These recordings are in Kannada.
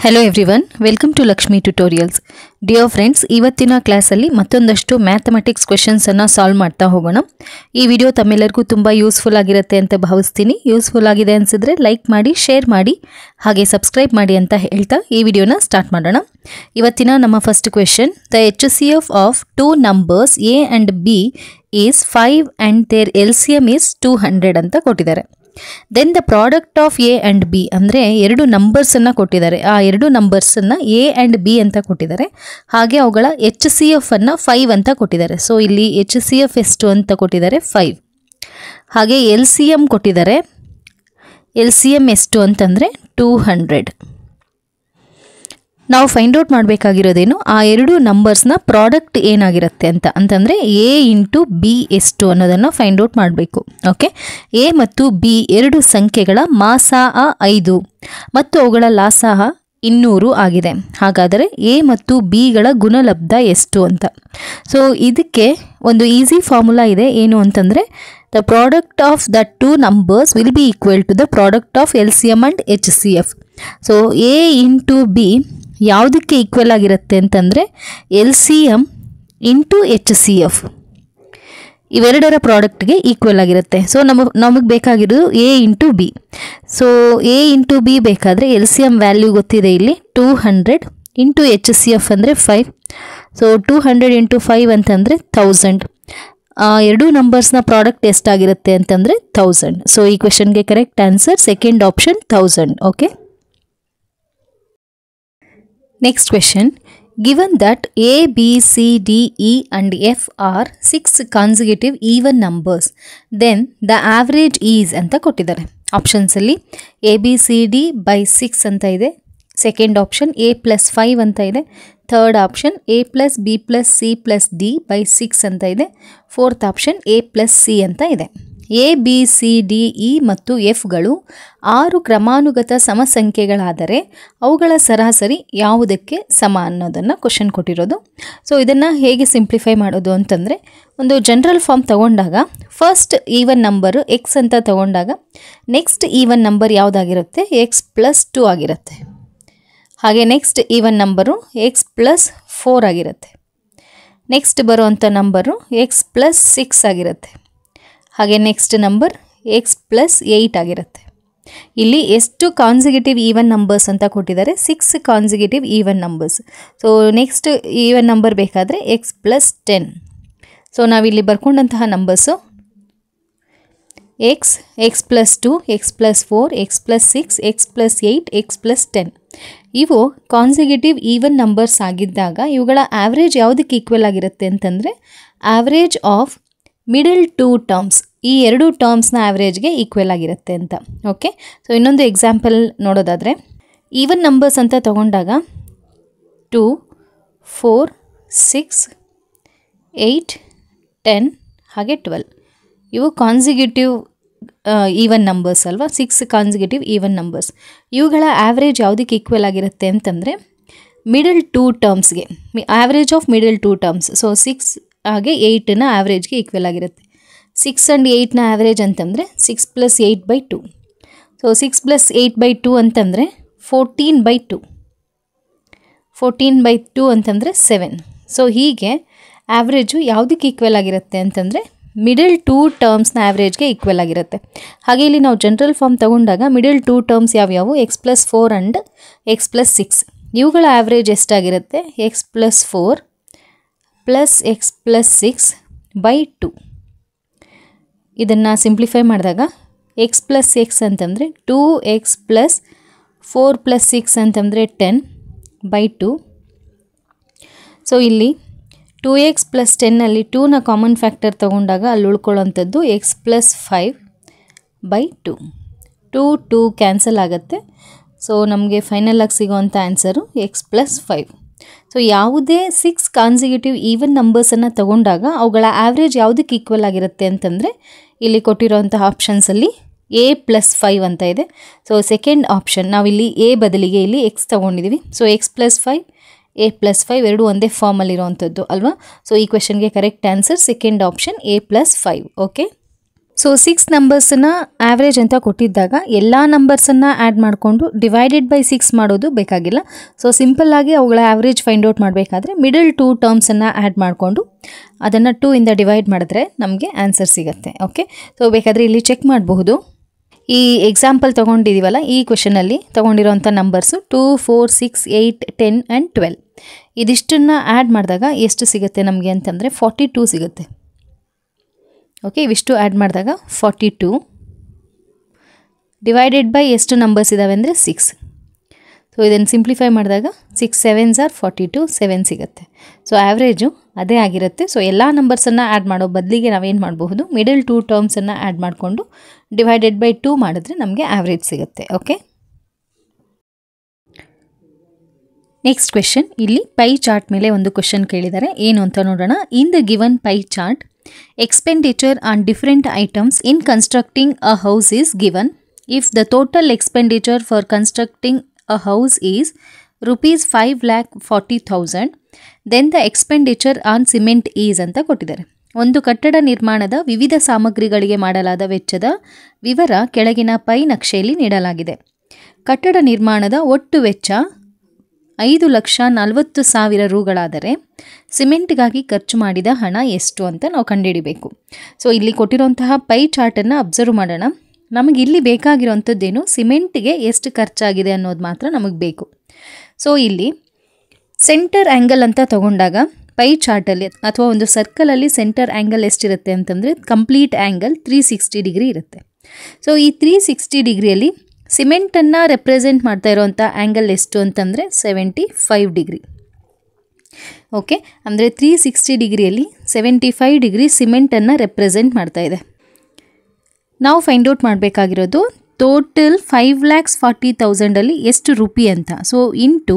Hello everyone, welcome to Lakshmi Tutorials. Dear friends, ಇವತ್ತಿನ ಕ್ಲಾಸಲ್ಲಿ ಮತ್ತೊಂದಷ್ಟು ಮ್ಯಾಥಮೆಟಿಕ್ಸ್ ಕ್ವೆಶ್ಚನ್ಸ್ ಅನ್ನು ಸಾಲ್ವ್ ಮಾಡ್ತಾ ಹೋಗೋಣ. ಈ ವಿಡಿಯೋ ತಮ್ಮೆಲ್ಲರಿಗೂ ತುಂಬಾ ಯೂಸ್ಫುಲ್ ಆಗಿರುತ್ತೆ ಅಂತ ಭಾವಿಸ್ತೀನಿ. ಯೂಸ್ಫುಲ್ ಆಗಿದೆ ಅನ್ಸಿದ್ರೆ ಲೈಕ್ ಮಾಡಿ, ಶೇರ್ ಮಾಡಿ, ಹಾಗೆ ಸಬ್ಸ್ಕ್ರೈಬ್ ಮಾಡಿ ಅಂತ ಹೇಳ್ತಾ ಈ ವಿಡಿಯೋನ ಸ್ಟಾರ್ಟ್ ಮಾಡೋಣ. ಇವತ್ತಿನ ನಮ್ಮ first question, the HCF of two numbers A and B is 5 and their LCM is 200 ಅಂತ ಕೊಟ್ಟಿದ್ದಾರೆ. Then the product of A and B ಅಂದರೆ ಎರಡು ನಂಬರ್ಸ್ ಅನ್ನ ಕೊಟ್ಟಿದ್ದಾರೆ. ಆ ಎರಡು ನಂಬರ್ಸ್ ಅನ್ನ A and B ಅಂತ ಕೊಟ್ಟಿದ್ದಾರೆ. ಹಾಗೆ ಅವುಗಳ HCF ಅನ್ನ 5 ಅಂತ ಕೊಟ್ಟಿದ್ದಾರೆ. ಸೊ ಇಲ್ಲಿ HCF ಎಷ್ಟು ಅಂತ ಕೊಟ್ಟಿದ್ದಾರೆ 5. ಹಾಗೆ LCM ಕೊಟ್ಟಿದ್ದಾರೆ. LCM ಎಷ್ಟು ಅಂತಂದ್ರೆ 200. ನಾವು ಫೈಂಡ್ ಔಟ್ ಮಾಡಬೇಕಾಗಿರೋದೇನು, ಆ ಎರಡು ನಂಬರ್ಸ್ನ ಪ್ರಾಡಕ್ಟ್ ಏನಾಗಿರುತ್ತೆ ಅಂತಂದರೆ A ಇಂಟು B ಎಷ್ಟು ಅನ್ನೋದನ್ನು ಫೈಂಡ್ ಔಟ್ ಮಾಡಬೇಕು. ಓಕೆ, A ಮತ್ತು B ಎರಡು ಸಂಖ್ಯೆಗಳ ಮಾಸಾಹ 5 ಮತ್ತು ಅವುಗಳ ಲಾಸಾಹ 200 ಆಗಿದೆ. ಹಾಗಾದರೆ A ಮತ್ತು Bಗಳ ಗುಣಲಬ್ಧ ಎಷ್ಟು ಅಂತ. ಸೊ ಇದಕ್ಕೆ ಒಂದು ಈಸಿ ಫಾರ್ಮುಲಾ ಇದೆ. ಏನು ಅಂತಂದರೆ, the product of the two numbers will be equal to the product of LCM and HCF. So A into B ಯಾವುದಕ್ಕೆ ಈಕ್ವಲ್ ಆಗಿರುತ್ತೆ ಅಂತಂದರೆ LCM ಇಂಟು HCF ಇವೆರಡರ ಪ್ರಾಡಕ್ಟ್ಗೆ ಈಕ್ವಲ್ ಆಗಿರುತ್ತೆ. ಸೊ ನಮಗೆ ಬೇಕಾಗಿರೋದು A into B. So A into B ಬೇಕಾದರೆ LCM ವ್ಯಾಲ್ಯೂ ಗೊತ್ತಿದೆ ಇಲ್ಲಿ 200 ಇಂಟು HCF ಅಂದರೆ 5. ಸೊ 200 ಇಂಟು 5 ಅಂತಂದರೆ 1000. ಎರಡು ನಂಬರ್ಸ್ನ ಪ್ರಾಡಕ್ಟ್ ಎಷ್ಟಾಗಿರುತ್ತೆ ಅಂತಂದರೆ 1000. ಸೊ ಈ ಕ್ವೆಶನ್ಗೆ correct answer second option 1000. Okay, next question, given that A, B, C, D, E and F are 6 consecutive even numbers, then the average is ಅಂತ ಕೊಟ್ಟಿದ್ದಾರೆ. ಆಪ್ಷನ್ಸ್ ಅಲ್ಲಿ A, B, C, D by 6 ಅಂತ ಇದೆ. ಸೆಕೆಂಡ್ ಆಪ್ಷನ್ A plus 5 ಅಂತ ಇದೆ. Third option A plus B plus C plus D by 6 ಅಂತ ಇದೆ. Fourth option A plus C ಅಂತ ಇದೆ. A, B, C, D, E ಮತ್ತು Fಗಳು 6 ಕ್ರಮಾನುಗತ ಸಮಸಂಖ್ಯೆಗಳಾದರೆ ಅವುಗಳ ಸರಾಸರಿ ಯಾವುದಕ್ಕೆ ಸಮ ಅನ್ನೋದನ್ನು ಕ್ವಶನ್ ಕೊಟ್ಟಿರೋದು. ಸೊ ಇದನ್ನು ಹೇಗೆ ಸಿಂಪ್ಲಿಫೈ ಮಾಡೋದು ಅಂತಂದರೆ, ಒಂದು ಜನರಲ್ ಫಾರ್ಮ್ ತಗೊಂಡಾಗ ಫಸ್ಟ್ ಈವನ್ ನಂಬರು X ಅಂತ ತಗೊಂಡಾಗ ನೆಕ್ಸ್ಟ್ ಈವನ್ ನಂಬರ್ ಯಾವುದಾಗಿರುತ್ತೆ X plus 2 ಆಗಿರುತ್ತೆ. ಹಾಗೆ next even number X plus 4 ಆಗಿರುತ್ತೆ. ನೆಕ್ಸ್ಟ್ ಬರುವಂಥ ನಂಬರು X plus 6 ಆಗಿರುತ್ತೆ. ಹಾಗೆ ನೆಕ್ಸ್ಟ್ ನಂಬರ್ X plus 8 ಆಗಿರುತ್ತೆ. ಇಲ್ಲಿ ಎಷ್ಟು ಕಾನ್ಸಿಕ್ಯೂಟಿವ್ ಈವನ್ ನಂಬರ್ಸ್ ಅಂತ ಕೊಟ್ಟಿದ್ದಾರೆ, 6 consecutive even numbers. So next even number ಬೇಕಾದರೆ X plus 10. ಸೊ ನಾವಿಲ್ಲಿ ಬರ್ಕೊಂಡಂತಹ numbers X plus 2, X plus 4, X plus 6, X plus 8, X plus 10. ಇವು ಕಾನ್ಸಿಕ್ಯೂಟಿವ್ ಈವನ್ ನಂಬರ್ಸ್ ಆಗಿದ್ದಾಗ ಇವುಗಳ ಆವ್ರೇಜ್ ಯಾವುದಕ್ಕೆ ಈಕ್ವಲ್ ಆಗಿರುತ್ತೆ ಅಂತಂದರೆ average of middle two terms, ಈ ಎರಡು ಟರ್ಮ್ಸ್ನ ಆವ್ರೇಜ್ಗೆ ಈಕ್ವಲ್ ಆಗಿರುತ್ತೆ ಅಂತ. ಓಕೆ, ಸೊ ಇನ್ನೊಂದು ಎಕ್ಸಾಂಪಲ್ ನೋಡೋದಾದರೆ, ಈವನ್ ನಂಬರ್ಸ್ ಅಂತ ತಗೊಂಡಾಗ 2, 4, 6, 8, 10 ಹಾಗೆ 12 ಇವು ಕಾನ್ಸಿಕ್ಯೂಟಿವ್ ಈವನ್ ನಂಬರ್ಸ್ ಅಲ್ವಾ, 6 ಕಾನ್ಸಿಕ್ಯೂಟಿವ್ ಈವನ್ ನಂಬರ್ಸ್. ಇವುಗಳ ಆವ್ರೇಜ್ ಯಾವುದಕ್ಕೆ ಈಕ್ವಲ್ ಆಗಿರುತ್ತೆ ಅಂತಂದರೆ ಮಿಡಲ್ ಟೂ ಟರ್ಮ್ಸ್ಗೆ, average of middle two terms. So 6 ಹಾಗೆ 8ನ ಆವ್ರೇಜ್ಗೆ ಈಕ್ವಲ್ ಆಗಿರುತ್ತೆ. 6 ಆ್ಯಂಡ್ 8ನ ಆವ್ರೇಜ್ ಅಂತಂದರೆ 6 plus 8 by 2. So 6 plus 8 by 2 ಅಂತಂದರೆ 14 by 2. 14 by 2 ಅಂತಂದರೆ 7. ಸೊ ಹೀಗೆ ಆವ್ರೇಜು ಯಾವುದಕ್ಕೆ ಈಕ್ವಲ್ ಆಗಿರುತ್ತೆ ಅಂತಂದರೆ ಮಿಡಲ್ ಟೂ ಟರ್ಮ್ಸ್ನ ಆವ್ರೇಜ್ಗೆ ಈಕ್ವಲ್ ಆಗಿರುತ್ತೆ. ಹಾಗೆ ಇಲ್ಲಿ ನಾವು ಜನರಲ್ ಫಾರ್ಮ್ ತಗೊಂಡಾಗ ಮಿಡಲ್ ಟೂ ಟರ್ಮ್ಸ್ ಯಾವ್ಯಾವು X plus 4 and X plus 6. ಇವುಗಳ ಆವ್ರೇಜ್ ಎಷ್ಟಾಗಿರುತ್ತೆ X plus 4 plus X plus 6 by 2. ಇದನ್ನು ಸಿಂಪ್ಲಿಫೈ ಮಾಡಿದಾಗ X plus X ಅಂತಂದರೆ 2X plus 4 plus 6 ಅಂತಂದರೆ 10 by 2. ಸೊ ಇಲ್ಲಿ 2X plus 10ನಲ್ಲಿ 2ನ ಕಾಮನ್ ಫ್ಯಾಕ್ಟರ್ ತಗೊಂಡಾಗ ಅಲ್ಲಿ ಉಳ್ಕೊಳ್ಳೋಂಥದ್ದು X plus 5 by 2. 2 ಕ್ಯಾನ್ಸಲ್ ಆಗುತ್ತೆ. ಸೊ ನಮಗೆ ಫೈನಲಾಗಿ ಸಿಗೋವಂಥ ಆನ್ಸರು X plus 5. ಸೊ ಯಾವುದೇ 6 ಕಾನ್ಸಿಕ್ಯೂಟಿವ್ ಈವನ್ ನಂಬರ್ಸನ್ನು ತಗೊಂಡಾಗ ಅವುಗಳ ಆವ್ರೇಜ್ ಯಾವುದಕ್ಕೆ ಈಕ್ವಲ್ ಆಗಿರುತ್ತೆ ಅಂತಂದರೆ ಇಲ್ಲಿ ಕೊಟ್ಟಿರೋಂತಹ ಆಪ್ಷನ್ಸಲ್ಲಿ A plus 5 ಅಂತ ಇದೆ. ಸೊ ಸೆಕೆಂಡ್ ಆಪ್ಷನ್ ನಾವಿಲ್ಲಿ A ಬದಲಿಗೆ ಇಲ್ಲಿ X ತಗೊಂಡಿದ್ದೀವಿ. So X plus 5, A plus 5 ಎರಡು ಒಂದೇ ಫಾರ್ಮಲ್ಲಿರೋವಂಥದ್ದು ಅಲ್ವಾ. ಸೊ ಈ ಕ್ವೆಶನ್ಗೆ correct answer second option A plus 5. Okay, so 6 ನಂಬರ್ಸನ್ನು ಆವ್ರೇಜ್ ಅಂತ ಕೊಟ್ಟಿದ್ದಾಗ ಎಲ್ಲ ನಂಬರ್ಸನ್ನು ಆ್ಯಡ್ ಮಾಡಿಕೊಂಡು ಡಿವೈಡೆಡ್ ಬೈ 6 ಮಾಡೋದು ಬೇಕಾಗಿಲ್ಲ. ಸೊ ಸಿಂಪಲ್ಲಾಗಿ ಅವುಗಳ ಆವ್ರೇಜ್ ಫೈಂಡ್ ಔಟ್ ಮಾಡಬೇಕಾದ್ರೆ ಮಿಡಲ್ 2 ಟರ್ಮ್ಸನ್ನು ಆ್ಯಡ್ ಮಾಡಿಕೊಂಡು ಅದನ್ನು 2 ಇಂದ ಡಿವೈಡ್ ಮಾಡಿದ್ರೆ ನಮಗೆ ಆನ್ಸರ್ ಸಿಗುತ್ತೆ. ಓಕೆ, ಸೊ ಬೇಕಾದರೆ ಇಲ್ಲಿ ಚೆಕ್ ಮಾಡಬಹುದು. ಈ ಎಕ್ಸಾಂಪಲ್ ತೊಗೊಂಡಿದ್ದೀವಲ್ಲ, ಈ ಕ್ವೆಶನಲ್ಲಿ ತೊಗೊಂಡಿರೋಂಥ ನಂಬರ್ಸು 2, 4, 6, 8, 10 ಆ್ಯಂಡ್ 12. ಇದಿಷ್ಟನ್ನು ಆ್ಯಡ್ ಮಾಡಿದಾಗ ಎಷ್ಟು ಸಿಗುತ್ತೆ ನಮಗೆ ಅಂತಂದರೆ 42 ಸಿಗುತ್ತೆ. ಓಕೆ, ಇವಿಷ್ಟು ಆ್ಯಡ್ ಮಾಡಿದಾಗ 42 ಡಿವೈಡೆಡ್ ಬೈ ಎಷ್ಟು ನಂಬರ್ಸ್ ಇದ್ದಾವೆ ಅಂದರೆ 6. ಸೊ ಇದನ್ನು ಸಿಂಪ್ಲಿಫೈ ಮಾಡಿದಾಗ 6 7s are 42, 7 ಸಿಗುತ್ತೆ. ಸೊ ಆ್ಯಾವ್ರೇಜು ಅದೇ ಆಗಿರುತ್ತೆ. ಸೊ ಎಲ್ಲ ನಂಬರ್ಸನ್ನು ಆ್ಯಡ್ ಮಾಡೋ ಬದಲಿಗೆ ನಾವೇನು ಮಾಡಬಹುದು, ಮಿಡಲ್ 2 ಟರ್ಮ್ಸನ್ನು ಆ್ಯಡ್ ಮಾಡಿಕೊಂಡು ಡಿವೈಡೆಡ್ ಬೈ 2 ಮಾಡಿದ್ರೆ ನಮಗೆ ಆ್ಯಾವ್ರೇಜ್ ಸಿಗುತ್ತೆ. Okay, next question. ಇಲ್ಲಿ ಪೈ ಚಾರ್ಟ್ ಮೇಲೆ ಒಂದು ಕ್ವೆಶನ್ ಕೇಳಿದ್ದಾರೆ, ಏನು ಅಂತ ನೋಡೋಣ. In the given pi chart, expenditure on different items in constructing a house is given. If the total expenditure for constructing a house is rupees 5,40,000, then the expenditure on cement is ಅಂತ ಕೊಟ್ಟಿದ್ದಾರೆ. ಒಂದು ಕಟ್ಟಡ ನಿರ್ಮಾಣದ ವಿವಿಧ ಸಾಮಗ್ರಿಗಳಿಗೆ ಮಾಡಲಾದ ವೆಚ್ಚದ ವಿವರ ಕೆಳಗಿನ ಪೈ ನಕ್ಷೆಯಲ್ಲಿ ನೀಡಲಾಗಿದೆ. ಕಟ್ಟಡ ನಿರ್ಮಾಣದ ಒಟ್ಟು ವೆಚ್ಚ 5,40,000 ರೂಗಳಾದರೆ ಸಿಮೆಂಟ್ಗಾಗಿ ಖರ್ಚು ಮಾಡಿದ ಹಣ ಎಷ್ಟು ಅಂತ ನಾವು ಕಂಡುಹಿಡಿಬೇಕು. ಸೊ ಇಲ್ಲಿ ಕೊಟ್ಟಿರುವಂತಹ ಪೈ ಚಾರ್ಟನ್ನು ಅಬ್ಸರ್ವ್ ಮಾಡೋಣ. ನಮಗೆ ಇಲ್ಲಿ ಬೇಕಾಗಿರೋಂಥದ್ದೇನು, ಸಿಮೆಂಟ್ಗೆ ಎಷ್ಟು ಖರ್ಚಾಗಿದೆ ಅನ್ನೋದು ಮಾತ್ರ ನಮಗೆ ಬೇಕು. ಸೊ ಇಲ್ಲಿ ಸೆಂಟರ್ ಆ್ಯಂಗಲ್ ಅಂತ ತಗೊಂಡಾಗ ಪೈ ಚಾರ್ಟಲ್ಲಿ ಅಥವಾ ಒಂದು ಸರ್ಕಲಲ್ಲಿ ಸೆಂಟರ್ ಆ್ಯಂಗಲ್ ಎಷ್ಟಿರುತ್ತೆ ಅಂತಂದರೆ ಕಂಪ್ಲೀಟ್ ಆ್ಯಂಗಲ್ 360 ಡಿಗ್ರಿ ಇರುತ್ತೆ. ಸೊ ಈ 360 ಡಿಗ್ರಿಯಲ್ಲಿ ಸಿಮೆಂಟನ್ನು ರೆಪ್ರೆಸೆಂಟ್ ಮಾಡ್ತಾ ಇರೋವಂಥ ಆ್ಯಂಗಲ್ ಎಷ್ಟು ಅಂತಂದರೆ 75 ಡಿಗ್ರಿ. ಓಕೆ, ಅಂದರೆ 360 ಡಿಗ್ರಿಯಲ್ಲಿ 75 ಡಿಗ್ರಿ ಸಿಮೆಂಟನ್ನು ರೆಪ್ರೆಸೆಂಟ್ ಮಾಡ್ತಾ ಇದೆ. ನಾವು ಫೈಂಡ್ ಔಟ್ ಮಾಡಬೇಕಾಗಿರೋದು ಟೋಟಲ್ 5,40,000 ಎಷ್ಟು ರೂಪಿ ಅಂತ. So into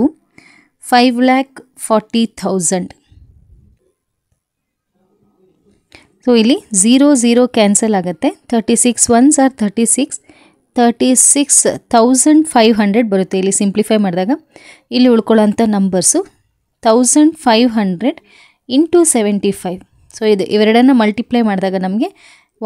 5,40,000. ಸೊ ಇಲ್ಲಿ 0 ಕ್ಯಾನ್ಸಲ್ ಆಗುತ್ತೆ. 36 1s are 36, 36,500 ಬರುತ್ತೆ. ಇಲ್ಲಿ ಸಿಂಪ್ಲಿಫೈ ಮಾಡಿದಾಗ ಇಲ್ಲಿ ಉಳ್ಕೊಳ್ಳೋಂಥ ನಂಬರ್ಸು 1,500 ಇಂಟು 75. ಸೊ ಇದು ಇವೆರಡನ್ನು ಮಲ್ಟಿಪ್ಲೈ ಮಾಡಿದಾಗ ನಮಗೆ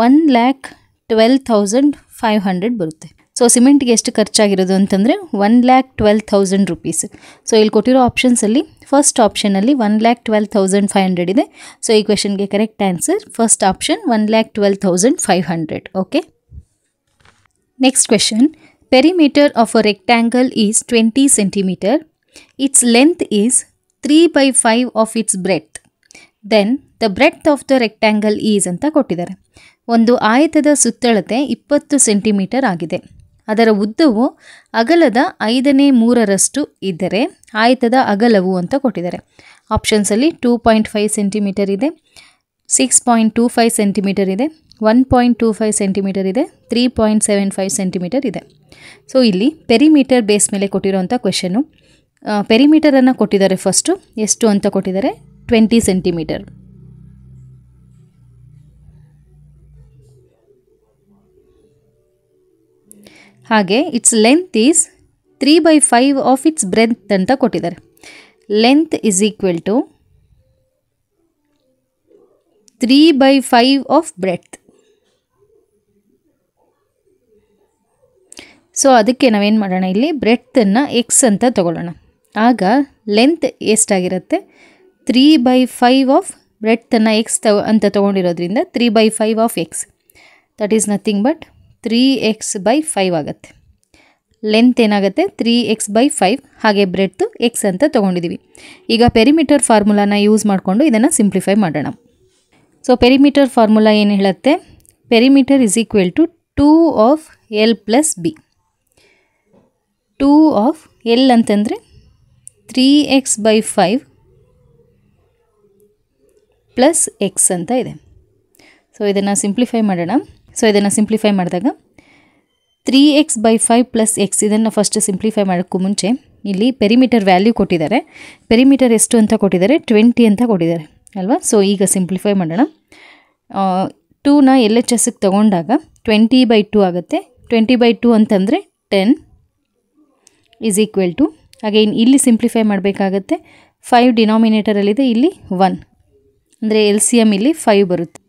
1,12,500 ಬರುತ್ತೆ. ಸೊ ಸಿಮೆಂಟ್ಗೆ ಎಷ್ಟು ಖರ್ಚಾಗಿರೋದು ಅಂತಂದರೆ 1,12,000 ರೂಪೀಸ್. ಸೊ ಇಲ್ಲಿ ಕೊಟ್ಟಿರೋ ಆಪ್ಷನ್ಸಲ್ಲಿ ಫಸ್ಟ್ ಆಪ್ಷನಲ್ಲಿ 1,12,500 ಇದೆ. ಸೊ ಈ ಕ್ವೆಶನ್ಗೆ correct answer first option 1,12,500. Okay, next question. Perimeter of a rectangle is 20 centimeter. It's length is 3/5 of its breadth. Then the breadth of the rectangle is ಅಂತ ಕೊಟ್ಟಿದ್ದಾರೆ. ಒಂದು ಆಯತದ ಸುತ್ತಳತೆ 20 ಸೆಂಟಿಮೀಟರ್ ಆಗಿದೆ. ಅದರ ಉದ್ದವು ಅಗಲದ 5/3 ಇದ್ದರೆ ಆಯತದ ಅಗಲವು ಅಂತ ಕೊಟ್ಟಿದ್ದಾರೆ. ಆಪ್ಷನ್ಸಲ್ಲಿ 2.5 ಸೆಂಟಿಮೀಟರ್ ಇದೆ, 6.25 ಸೆಂಟಿಮೀಟರ್ ಇದೆ, 1.25 ಸೆಂಟಿಮೀಟರ್ ಇದೆ, 3.75 ಸೆಂಟಿಮೀಟರ್ ಇದೆ. ಸೊ ಇಲ್ಲಿ ಪೆರಿಮೀಟರ್ ಬೇಸ್ ಮೇಲೆ ಕೊಟ್ಟಿರೋಂಥ ಕ್ವೆಶನು. ಪೆರಿಮೀಟರನ್ನು ಕೊಟ್ಟಿದ್ದಾರೆ. ಫಸ್ಟು ಎಷ್ಟು ಅಂತ ಕೊಟ್ಟಿದ್ದಾರೆ, 20 ಸೆಂಟಿಮೀಟರ್. ಹಾಗೆ its length is 3/5 of its breadth ಅಂತ ಕೊಟ್ಟಿದ್ದಾರೆ. Length is equal to 3/5 of breadth. So ಅದಕ್ಕೆ ನಾವೇನು ಮಾಡೋಣ, ಇಲ್ಲಿ ಬ್ರೆಡ್ತನ್ನು ಎಕ್ಸ್ ಅಂತ ತಗೊಳ್ಳೋಣ. ಆಗ ಲೆಂತ್ ಎಷ್ಟಾಗಿರುತ್ತೆ, 3/5 ಆಫ್ ಬ್ರೆಡ್ತನ್ನು ಎಕ್ಸ್ ಅಂತ ತೊಗೊಂಡಿರೋದ್ರಿಂದ 3/5 of X, that is nothing but 3x/5 ಆಗುತ್ತೆ. ಲೆಂತ್ ಏನಾಗುತ್ತೆ 3x/5, ಹಾಗೆ ಬ್ರೆಡ್ತು ಎಕ್ಸ್ ಅಂತ ತೊಗೊಂಡಿದ್ದೀವಿ. ಈಗ ಪೆರಿಮೀಟರ್ ಫಾರ್ಮುಲಾನ ಯೂಸ್ ಮಾಡಿಕೊಂಡು ಇದನ್ನು ಸಿಂಪ್ಲಿಫೈ ಮಾಡೋಣ. ಸೊ ಪೆರಿಮೀಟರ್ ಫಾರ್ಮುಲಾ ಏನು ಹೇಳುತ್ತೆ, perimeter is equal to 2 of L plus B. 2 of L ಅಂತಂದರೆ 3x/5 ಪ್ಲಸ್ ಎಕ್ಸ್ ಅಂತ ಇದೆ. ಸೊ ಇದನ್ನು ಸಿಂಪ್ಲಿಫೈ ಮಾಡೋಣ. ಸೊ ಇದನ್ನು ಸಿಂಪ್ಲಿಫೈ ಮಾಡಿದಾಗ 3x/5 ಪ್ಲಸ್ ಎಕ್ಸ್, ಇದನ್ನು ಫಸ್ಟ್ ಸಿಂಪ್ಲಿಫೈ ಮಾಡೋಕ್ಕೂ ಮುಂಚೆ ಇಲ್ಲಿ ಪೆರಿಮೀಟರ್ ವ್ಯಾಲ್ಯೂ ಕೊಟ್ಟಿದ್ದಾರೆ. ಪೆರಿಮೀಟರ್ ಎಷ್ಟು ಅಂತ ಕೊಟ್ಟಿದ್ದಾರೆ, 20 ಅಂತ ಕೊಟ್ಟಿದ್ದಾರೆ ಅಲ್ವಾ. ಸೊ ಈಗ ಸಿಂಪ್ಲಿಫೈ ಮಾಡೋಣ. 2ನ ಎಲ್ ಎಚ್ ಎಸ್ಗೆ ತೊಗೊಂಡಾಗ 20/2 ಆಗುತ್ತೆ. 20/2 ಅಂತಂದರೆ 10 ಈಸ್ ಈಕ್ವಲ್ ಟು, ಹಾಗೆ ಇಲ್ಲಿ ಸಿಂಪ್ಲಿಫೈ ಮಾಡಬೇಕಾಗತ್ತೆ. 5 ಡಿನಾಮಿನೇಟರಲ್ಲಿದೆ, ಇಲ್ಲಿ 1 ಅಂದರೆ ಎಲ್ ಸಿ ಎಮ್ ಇಲ್ಲಿ 5 ಬರುತ್ತೆ.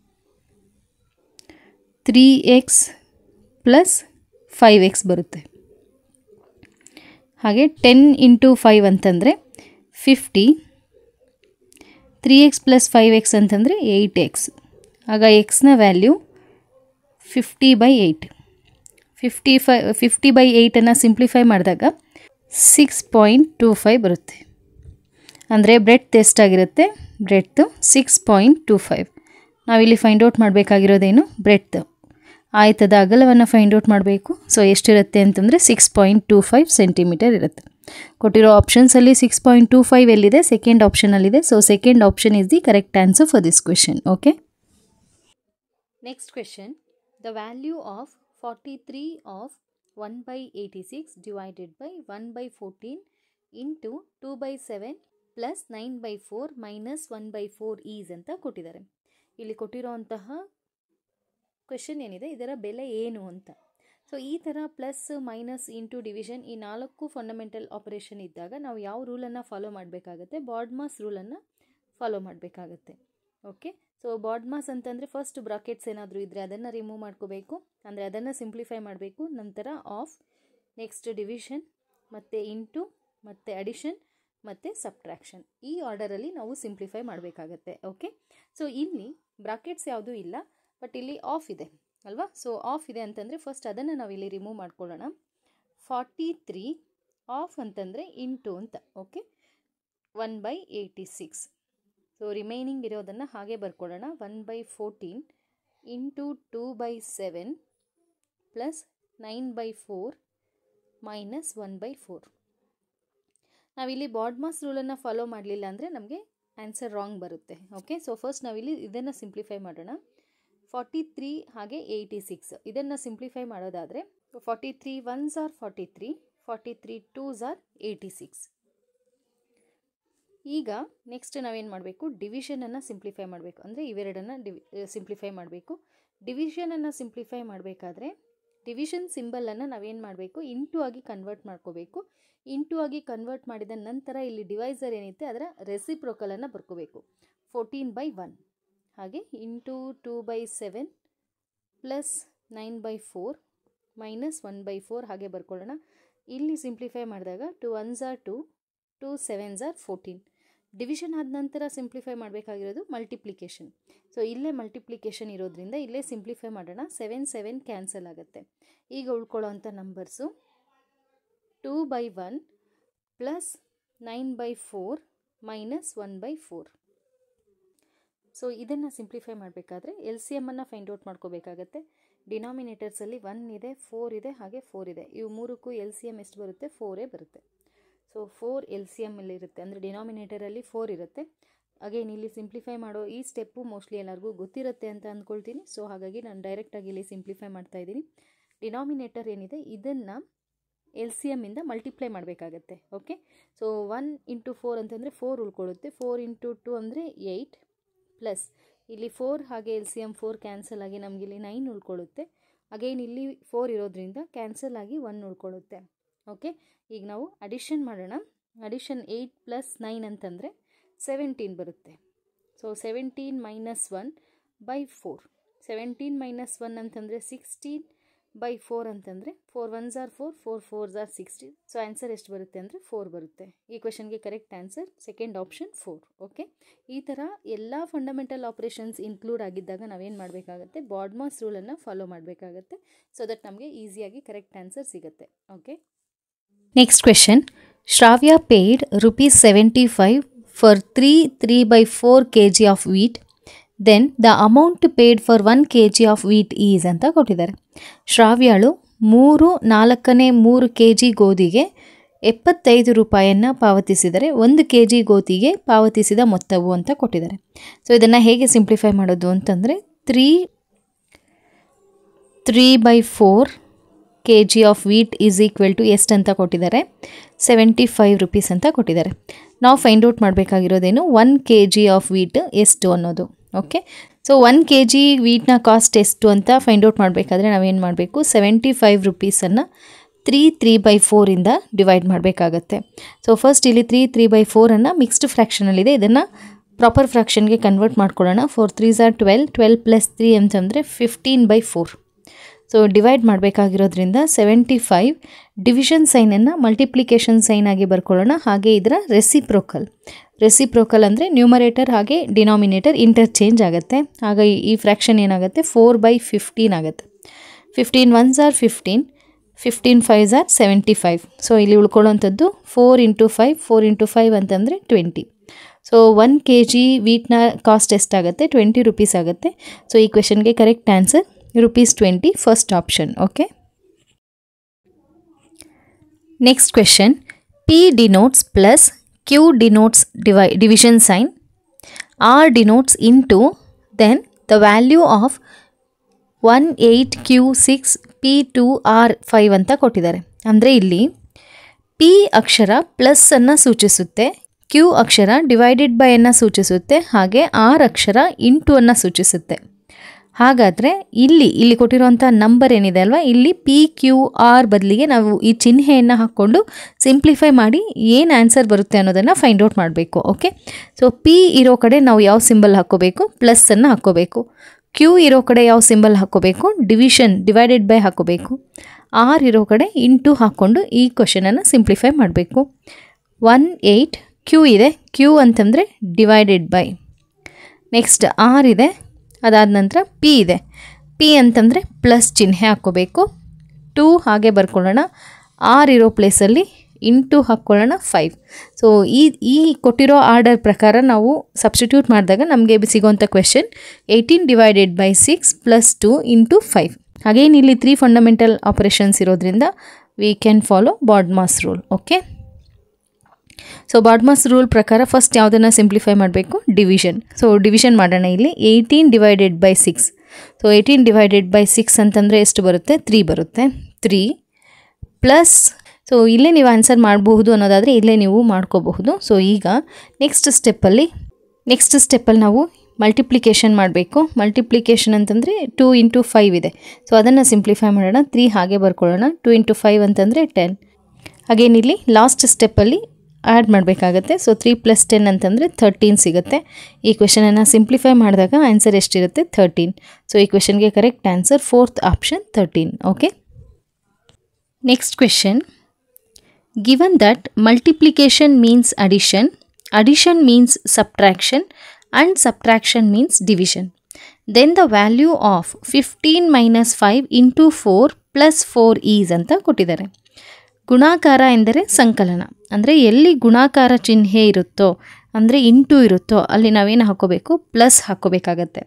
3x ಪ್ಲಸ್ 5x ಬರುತ್ತೆ. ಹಾಗೆ 10 ಇಂಟು 5 ಅಂತಂದರೆ 50, 3x ಪ್ಲಸ್ 5x ಅಂತಂದರೆ 8x. ಆಗ ಎಕ್ಸ್ನ ವ್ಯಾಲ್ಯೂ 50/8. 50/8 ಸಿಂಪ್ಲಿಫೈ ಮಾಡಿದಾಗ 6.25 ಬರುತ್ತೆ. ಅಂದರೆ ಬ್ರೆಡ್ತ್ ಎಷ್ಟಾಗಿರುತ್ತೆ? ಬ್ರೆಡ್ತ್ 6.25. ನಾವಿಲ್ಲಿ ಫೈಂಡ್ ಔಟ್ ಮಾಡಬೇಕಾಗಿರೋದೇನು? ಬ್ರೆಡ್ತ್. ಆಯತದ ಅಗಲವನ್ನು ಫೈಂಡ್ ಔಟ್ ಮಾಡಬೇಕು. ಸೊ ಎಷ್ಟಿರುತ್ತೆ ಅಂತಂದರೆ 6.25 ಸೆಂಟಿಮೀಟರ್ ಇರುತ್ತೆ. ಕೊಟ್ಟಿರೋ ಆಪ್ಷನ್ಸಲ್ಲಿ 6.25 ಎಲ್ಲಿದೆ? ಸೆಕೆಂಡ್ ಆಪ್ಷನಲ್ಲಿದೆ. So second option is the correct answer for this question. Okay, next question. The value of 43 of 1/86 divided by 1/14 into 2/7 plus 9/4 minus 1/4 is ಅಂತ ಕೊಟ್ಟಿದ್ದಾರೆ. ಇಲ್ಲಿ ಕೊಟ್ಟಿರೋಂತಹ ಕ್ವೆಶನ್ ಏನಿದೆ, ಇದರ ಬೆಲೆ ಏನು ಅಂತ. ಸೊ ಈ ಥರ ಪ್ಲಸ್ ಮೈನಸ್ ಇಂಟು ಡಿವಿಷನ್ ಈ 4 ಫಂಡಮೆಂಟಲ್ ಆಪರೇಷನ್ ಇದ್ದಾಗ ನಾವು ಯಾವ ರೂಲನ್ನು ಫಾಲೋ ಮಾಡಬೇಕಾಗತ್ತೆ? ಬಾಡ್ಮಾಸ್ ರೂಲನ್ನು ಫಾಲೋ ಮಾಡಬೇಕಾಗತ್ತೆ. ಓಕೆ, ಸೊ ಬಾಡ್ಮಾಸ್ ಅಂತಂದರೆ ಫಸ್ಟ್ ಬ್ರಾಕೆಟ್ಸ್ ಏನಾದರೂ ಇದ್ದರೆ ಅದನ್ನು ರಿಮೂವ್ ಮಾಡ್ಕೋಬೇಕು, ಅಂದರೆ ಅದನ್ನು ಸಿಂಪ್ಲಿಫೈ ಮಾಡಬೇಕು. ನಂತರ ಆಫ್, ನೆಕ್ಸ್ಟ್ ಡಿವಿಷನ್, ಮತ್ತು ಇಂಟು, ಮತ್ತು ಅಡಿಷನ್, ಮತ್ತು ಸಬ್ಟ್ರಾಕ್ಷನ್. ಈ ಆರ್ಡರಲ್ಲಿ ನಾವು ಸಿಂಪ್ಲಿಫೈ ಮಾಡಬೇಕಾಗತ್ತೆ. ಓಕೆ, ಸೊ ಇಲ್ಲಿ ಬ್ರಾಕೆಟ್ಸ್ ಯಾವುದೂ ಇಲ್ಲ, ಬಟ್ ಇಲ್ಲಿ ಆಫ್ ಇದೆ ಅಲ್ವಾ? ಸೊ ಆಫ್ ಇದೆ ಅಂತಂದರೆ ಫಸ್ಟ್ ಅದನ್ನು ನಾವಿಲ್ಲಿ ರಿಮೂವ್ ಮಾಡ್ಕೊಳ್ಳೋಣ. 43 ಆಫ್ ಅಂತಂದರೆ ಇಂಟು ಅಂತ. ಓಕೆ, 1/86. ಸೊ ರಿಮೈನಿಂಗ್ ಇರೋದನ್ನು ಹಾಗೆ ಬರ್ಕೊಳ್ಳೋಣ. 1/14 ಇಂಟು 2/7 ಪ್ಲಸ್ 9/4 ಮೈನಸ್ 1/4. ನಾವಿಲ್ಲಿ ಬಾಡ್ಮಾಸ್ ರೂಲನ್ನು ಫಾಲೋ ಮಾಡಲಿಲ್ಲ ಅಂದರೆ ನಮಗೆ ಆನ್ಸರ್ ರಾಂಗ್ ಬರುತ್ತೆ. ಓಕೆ, ಸೊ ಫಸ್ಟ್ ನಾವಿಲ್ಲಿ ಇದನ್ನು ಸಿಂಪ್ಲಿಫೈ ಮಾಡೋಣ. 43 ಹಾಗೆ 86 ಇದನ್ನು ಸಿಂಪ್ಲಿಫೈ ಮಾಡೋದಾದರೆ 43 1s are 43, 43 2s are 86. ಈಗ ನೆಕ್ಸ್ಟ್ ನಾವೇನು ಮಾಡಬೇಕು? ಡಿವಿಷನನ್ನು ಸಿಂಪ್ಲಿಫೈ ಮಾಡಬೇಕು. ಅಂದರೆ ಇವೆರಡನ್ನು ಸಿಂಪ್ಲಿಫೈ ಮಾಡಬೇಕು. ಡಿವಿಷನನ್ನು ಸಿಂಪ್ಲಿಫೈ ಮಾಡಬೇಕಾದ್ರೆ ಡಿವಿಷನ್ ಸಿಂಬಲನ್ನು ನಾವೇನು ಮಾಡಬೇಕು? ಇಂಟು ಆಗಿ ಕನ್ವರ್ಟ್ ಮಾಡ್ಕೋಬೇಕು. ಇಂಟು ಆಗಿ ಕನ್ವರ್ಟ್ ಮಾಡಿದ ನಂತರ ಇಲ್ಲಿ ಡಿವೈಸರ್ ಏನಿದೆ ಅದರ ರೆಸಿಪ್ರೋಕಲನ್ನು ಬರ್ಕೋಬೇಕು. 14/1 ಹಾಗೆ ಇಂಟು 2/7 ಪ್ಲಸ್ 9/4 ಮೈನಸ್ 1/4 ಹಾಗೆ ಬರ್ಕೊಳ್ಳೋಣ. ಇಲ್ಲಿ ಸಿಂಪ್ಲಿಫೈ ಮಾಡಿದಾಗ 2 1s are 2, 2 7s are 14. Division ಆದ ನಂತರ ಸಿಂಪ್ಲಿಫೈ ಮಾಡಬೇಕಾಗಿರೋದು ಮಲ್ಟಿಪ್ಲಿಕೇಶನ್. ಸೊ ಇಲ್ಲೇ ಮಲ್ಟಿಪ್ಲಿಕೇಶನ್ ಇರೋದ್ರಿಂದ ಇಲ್ಲೇ ಸಿಂಪ್ಲಿಫೈ ಮಾಡೋಣ. 7 7 ಕ್ಯಾನ್ಸಲ್ ಆಗುತ್ತೆ. ಈಗ ಉಳ್ಕೊಳ್ಳೋ ಅಂಥ ನಂಬರ್ಸು 2/1 ಪ್ಲಸ್ 9/4 ಮೈನಸ್ 1/4. ಸೊ ಇದನ್ನು ಸಿಂಪ್ಲಿಫೈ ಮಾಡಬೇಕಾದ್ರೆ ಎಲ್ ಸಿ ಎಮ್ಮನ್ನು ಫೈಂಡ್ ಔಟ್ ಮಾಡ್ಕೋಬೇಕಾಗತ್ತೆ. ಡಿನಾಮಿನೇಟರ್ಸಲ್ಲಿ 1 ಇದೆ, 4 ಇದೆ, ಹಾಗೆ 4 ಇದೆ. ಇವು ಮೂರಕ್ಕೂ ಎಲ್ ಸಿ ಎಮ್ ಎಷ್ಟು ಬರುತ್ತೆ? 4 ಬರುತ್ತೆ. ಸೊ 4 ಎಲ್ ಸಿ ಎಮ್ಮಲ್ಲಿ ಇರುತ್ತೆ, ಅಂದರೆ ಡಿನಾಮಿನೇಟರಲ್ಲಿ 4 ಇರುತ್ತೆ. ಅಗೇನ್ ಇಲ್ಲಿ ಸಿಂಪ್ಲಿಫೈ ಮಾಡೋ ಈ ಸ್ಟೆಪ್ಪು ಮೋಸ್ಟ್ಲಿ ಎಲ್ಲರಿಗೂ ಗೊತ್ತಿರುತ್ತೆ ಅಂತ ಅಂದ್ಕೊಳ್ತೀನಿ. ಸೊ ಹಾಗಾಗಿ ನಾನು ಡೈರೆಕ್ಟಾಗಿ ಇಲ್ಲಿ ಸಿಂಪ್ಲಿಫೈ ಮಾಡ್ತಾ ಇದ್ದೀನಿ. ಡಿನಾಮಿನೇಟರ್ ಏನಿದೆ ಇದನ್ನು ಎಲ್ ಸಿ ಎಮ್ಮಿಂದ ಮಲ್ಟಿಪ್ಲೈ ಮಾಡಬೇಕಾಗತ್ತೆ. ಓಕೆ, ಸೊ 1 ಇಂಟು 4 ಅಂತಂದರೆ 4 ಉಳ್ಕೊಳ್ಳುತ್ತೆ. 4 ಇಂಟು 2 ಅಂದರೆ 8 ಪ್ಲಸ್ ಇಲ್ಲಿ 4 ಹಾಗೆ ಎಲ್ ಸಿ ಎಮ್ 4 ಕ್ಯಾನ್ಸಲ್ ಆಗಿ ನಮಗೆ ಇಲ್ಲಿ 9 ಉಳ್ಕೊಳ್ಳುತ್ತೆ. ಅಗೇನ್ ಇಲ್ಲಿ 4 ಇರೋದ್ರಿಂದ ಕ್ಯಾನ್ಸಲ್ ಆಗಿ 1 ಉಳ್ಕೊಳ್ಳುತ್ತೆ. ಓಕೆ, ಈಗ ನಾವು ಅಡಿಷನ್ ಮಾಡೋಣ. ಅಡಿಷನ್ 8 ಪ್ಲಸ್ 9 ಅಂತಂದರೆ 17 ಬರುತ್ತೆ. So 17 minus 1/4. 17 ಮೈನಸ್ 1 ಅಂತಂದರೆ 16/4 ಅಂತಂದರೆ 4 1s are 4, 4 4s are 16. So answer ಎಷ್ಟು ಬರುತ್ತೆ ಅಂದರೆ 4 ಬರುತ್ತೆ. ಈ ಕ್ವೆಶನ್ಗೆ correct answer second option 4. Okay, ಈ ಥರ ಎಲ್ಲ ಫಂಡಮೆಂಟಲ್ ಆಪರೇಷನ್ಸ್ ಇನ್ಕ್ಲೂಡ್ ಆಗಿದ್ದಾಗ ನಾವೇನು ಮಾಡಬೇಕಾಗತ್ತೆ? ಬಾಡ್ಮಾಸ್ ರೂಲನ್ನು ಫಾಲೋ ಮಾಡಬೇಕಾಗತ್ತೆ. ಸೊ ದಟ್ ನಮಗೆ ಈಸಿಯಾಗಿ ಕರೆಕ್ಟ್ ಆನ್ಸರ್ ಸಿಗುತ್ತೆ. Okay, next question. Shravya paid ₹75 for 3/4 kg of wheat. Then the amount paid for 1 kg of wheat is ಅಂತ ಕೊಟ್ಟಿದ್ದಾರೆ. ಶ್ರಾವ್ಯಳು 3/4 kg ಗೋಧಿಗೆ ₹75 ಪಾವತಿಸಿದರೆ 1 kg ಗೋಧಿಗೆ ಪಾವತಿಸಿದ ಮೊತ್ತವು ಅಂತ ಕೊಟ್ಟಿದ್ದಾರೆ. ಸೊ ಇದನ್ನು ಹೇಗೆ ಸಿಂಪ್ಲಿಫೈ ಮಾಡೋದು ಅಂತಂದರೆ 3/4 kg of wheat is equal to ಎಷ್ಟು ಅಂತ ಕೊಟ್ಟಿದ್ದಾರೆ? ₹75 ಅಂತ ಕೊಟ್ಟಿದ್ದಾರೆ. ನಾವು ಫೈಂಡ್ ಔಟ್ ಮಾಡಬೇಕಾಗಿರೋದೇನು? 1 kg ಆಫ್ ವೀಟ್ ಎಷ್ಟು ಅನ್ನೋದು. ಓಕೆ, ಸೊ 1 kg ವೀಟ್ನ ಕಾಸ್ಟ್ ಎಷ್ಟು ಅಂತ ಫೈಂಡ್ ಔಟ್ ಮಾಡಬೇಕಾದ್ರೆ ನಾವೇನು ಮಾಡಬೇಕು? ₹75 3/4 ಡಿವೈಡ್ ಮಾಡಬೇಕಾಗತ್ತೆ. ಸೊ ಫಸ್ಟ್ ಇಲ್ಲಿ 3/4 ಮಿಕ್ಸ್ಡ್ ಫ್ರ್ಯಾಕ್ಷನಲ್ಲಿದೆ, ಇದನ್ನು ಪ್ರಾಪರ್ ಫ್ರ್ಯಾಕ್ಷನ್ಗೆ ಕನ್ವರ್ಟ್ ಮಾಡ್ಕೊಳ್ಳೋಣ. 4 3s are 12, 12 + 3 ಅಂತಂದರೆ 15/4. ಸೊ ಡಿವೈಡ್ ಮಾಡಬೇಕಾಗಿರೋದ್ರಿಂದ 75 ಡಿವಿಷನ್ ಸೈನನ್ನು ಮಲ್ಟಿಪ್ಲಿಕೇಶನ್ ಸೈನ್ ಆಗಿ ಬರ್ಕೊಳ್ಳೋಣ. ಹಾಗೆ ಇದರ ರೆಸಿಪ್ರೋಕಲ್ ಅಂದರೆ ನ್ಯೂಮರೇಟರ್ ಹಾಗೆ ಡಿನಾಮಿನೇಟರ್ ಇಂಟರ್ಚೇಂಜ್ ಆಗುತ್ತೆ. ಆಗ ಈ ಫ್ರ್ಯಾಕ್ಷನ್ ಏನಾಗುತ್ತೆ 4/15 ಆಗುತ್ತೆ. 15 1s are 15, 15 5s are 75. So ಇಲ್ಲಿ ಉಳ್ಕೊಳ್ಳೋಂಥದ್ದು 4 × 5, 4 × 5 ಅಂತಂದರೆ 20. ಸೊ 1 kg ವೀಟ್ನ ಕಾಸ್ಟ್ ಎಷ್ಟಾಗುತ್ತೆ? 20 ರೂಪೀಸ್ ಆಗುತ್ತೆ. ಸೊ ಈ ಕ್ವೆಶನ್ಗೆ correct answer ₹20, first option. Okay, next question. P denotes plus Q denotes division sign, R denotes into, then the value of 18Q6 P2R5 ಅಂತ ಕೊಟ್ಟಿದ್ದಾರೆ. ಅಂದರೆ ಇಲ್ಲಿ P ಅಕ್ಷರ ಪ್ಲಸ್ ಅನ್ನು ಸೂಚಿಸುತ್ತೆ, Q ಅಕ್ಷರ ಡಿವೈಡೆಡ್ ಬೈ ಅನ್ನು ಸೂಚಿಸುತ್ತೆ, ಹಾಗೆ R ಅಕ್ಷರ ಇಂಟು ಅನ್ನು ಸೂಚಿಸುತ್ತೆ. ಹಾಗಾದರೆ ಇಲ್ಲಿ ಕೊಟ್ಟಿರುವಂಥ ನಂಬರ್ ಏನಿದೆ ಅಲ್ವಾ, ಇಲ್ಲಿ PQR ಬದಲಿಗೆ ನಾವು ಈ ಚಿಹ್ನೆಯನ್ನು ಹಾಕ್ಕೊಂಡು ಸಿಂಪ್ಲಿಫೈ ಮಾಡಿ ಏನು ಆನ್ಸರ್ ಬರುತ್ತೆ ಅನ್ನೋದನ್ನು ಫೈಂಡ್ ಔಟ್ ಮಾಡಬೇಕು. ಓಕೆ, ಸೊ P ಇರೋ ಕಡೆ ನಾವು ಯಾವ ಸಿಂಬಲ್ ಹಾಕ್ಕೋಬೇಕು? ಪ್ಲಸ್ಸನ್ನು ಹಾಕ್ಕೋಬೇಕು. Q ಇರೋ ಕಡೆ ಯಾವ ಸಿಂಬಲ್ ಹಾಕ್ಕೋಬೇಕು? ಡಿವೈಡೆಡ್ ಬೈ ಹಾಕ್ಕೋಬೇಕು. R ಇರೋ ಕಡೆ ಇಂಟು ಹಾಕ್ಕೊಂಡು ಈ ಕ್ವೆಶನನ್ನು ಸಿಂಪ್ಲಿಫೈ ಮಾಡಬೇಕು. 18 Q ಇದೆ, Q ಅಂತಂದರೆ ಡಿವೈಡೆಡ್ ಬೈ. ನೆಕ್ಸ್ಟ್ R ಇದೆ, ಅದಾದ ನಂತರ P ಇದೆ. P ಅಂತಂದರೆ ಪ್ಲಸ್ ಚಿಹ್ನೆ ಹಾಕ್ಕೋಬೇಕು. 2 ಹಾಗೆ ಬರ್ಕೊಳ್ಳೋಣ. R ಇರೋ ಪ್ಲೇಸಲ್ಲಿ ಇಂಟು ಹಾಕ್ಕೊಳ್ಳೋಣ 5. ಸೊ ಈ ಕೊಟ್ಟಿರೋ ಆರ್ಡರ್ ಪ್ರಕಾರ ನಾವು ಸಬ್ಸ್ಟಿಟ್ಯೂಟ್ ಮಾಡಿದಾಗ ನಮಗೆ ಸಿಗೋಂಥ ಕ್ವೆಶನ್ 18/6 + 2 × 5. ಹಾಗೇನು ಇಲ್ಲಿ 3 ಫಂಡಮೆಂಟಲ್ ಆಪರೇಷನ್ಸ್ ಇರೋದ್ರಿಂದ we can follow ಬಾಡ್ಮಾಸ್ rule. Okay, so ಬಾಡ್ಮಾಸ್ rule ಪ್ರಕಾರ ಫಸ್ಟ್ ಯಾವುದನ್ನು ಸಿಂಪ್ಲಿಫೈ ಮಾಡಬೇಕು? ಡಿವಿಷನ್. ಸೊ ಡಿವಿಷನ್ ಮಾಡೋಣ. ಇಲ್ಲಿ 18/6. ಸೊ 18/6 ಅಂತಂದರೆ ಎಷ್ಟು ಬರುತ್ತೆ? 3 ಬರುತ್ತೆ. 3 ಪ್ಲಸ್, ಸೊ ಇಲ್ಲೇ ನೀವು ಆನ್ಸರ್ ಮಾಡಬಹುದು ಅನ್ನೋದಾದರೆ ಇಲ್ಲೇ ನೀವು ಮಾಡ್ಕೋಬಹುದು. ಸೊ ಈಗ ನೆಕ್ಸ್ಟ್ ಸ್ಟೆಪ್ಪಲ್ಲಿ ನಾವು ಮಲ್ಟಿಪ್ಲಿಕೇಶನ್ ಮಾಡಬೇಕು. ಮಲ್ಟಿಪ್ಲಿಕೇಶನ್ ಅಂತಂದರೆ 2 × 5 ಇದೆ. ಸೊ ಅದನ್ನು ಸಿಂಪ್ಲಿಫೈ ಮಾಡೋಣ. 3 ಹಾಗೆ ಬರ್ಕೊಳ್ಳೋಣ. 2 × 5 ಅಂತಂದರೆ 10. ಹಾಗೇನಿಲ್ಲಿ ಲಾಸ್ಟ್ ಸ್ಟೆಪ್ಪಲ್ಲಿ ಆ್ಯಡ್ ಮಾಡಬೇಕಾಗತ್ತೆ. ಸೊ 3 + 10 ಅಂತಂದರೆ 13 ಸಿಗುತ್ತೆ. ಈ ಕ್ವೆಶನನ್ನು ಸಿಂಪ್ಲಿಫೈ ಮಾಡಿದಾಗ ಆನ್ಸರ್ ಎಷ್ಟಿರುತ್ತೆ? 13. ಸೊ ಈ ಕ್ವೆಶನ್ಗೆ correct answer fourth option 13. Okay, next question. Given that multiplication means addition means subtraction, and subtraction means division, then the value of 15 - 5 × 4 + 4 is ಅಂತ ಕೊಟ್ಟಿದ್ದಾರೆ. ಗುಣಾಕಾರ ಎಂದರೆ ಸಂಕಲನ. ಅಂದರೆ ಎಲ್ಲಿ ಗುಣಾಕಾರ ಚಿಹ್ನೆ ಇರುತ್ತೋ, ಅಂದರೆ ಇಂಟು ಇರುತ್ತೋ ಅಲ್ಲಿ ನಾವೇನು ಹಾಕ್ಕೋಬೇಕು? ಪ್ಲಸ್ ಹಾಕ್ಕೋಬೇಕಾಗತ್ತೆ.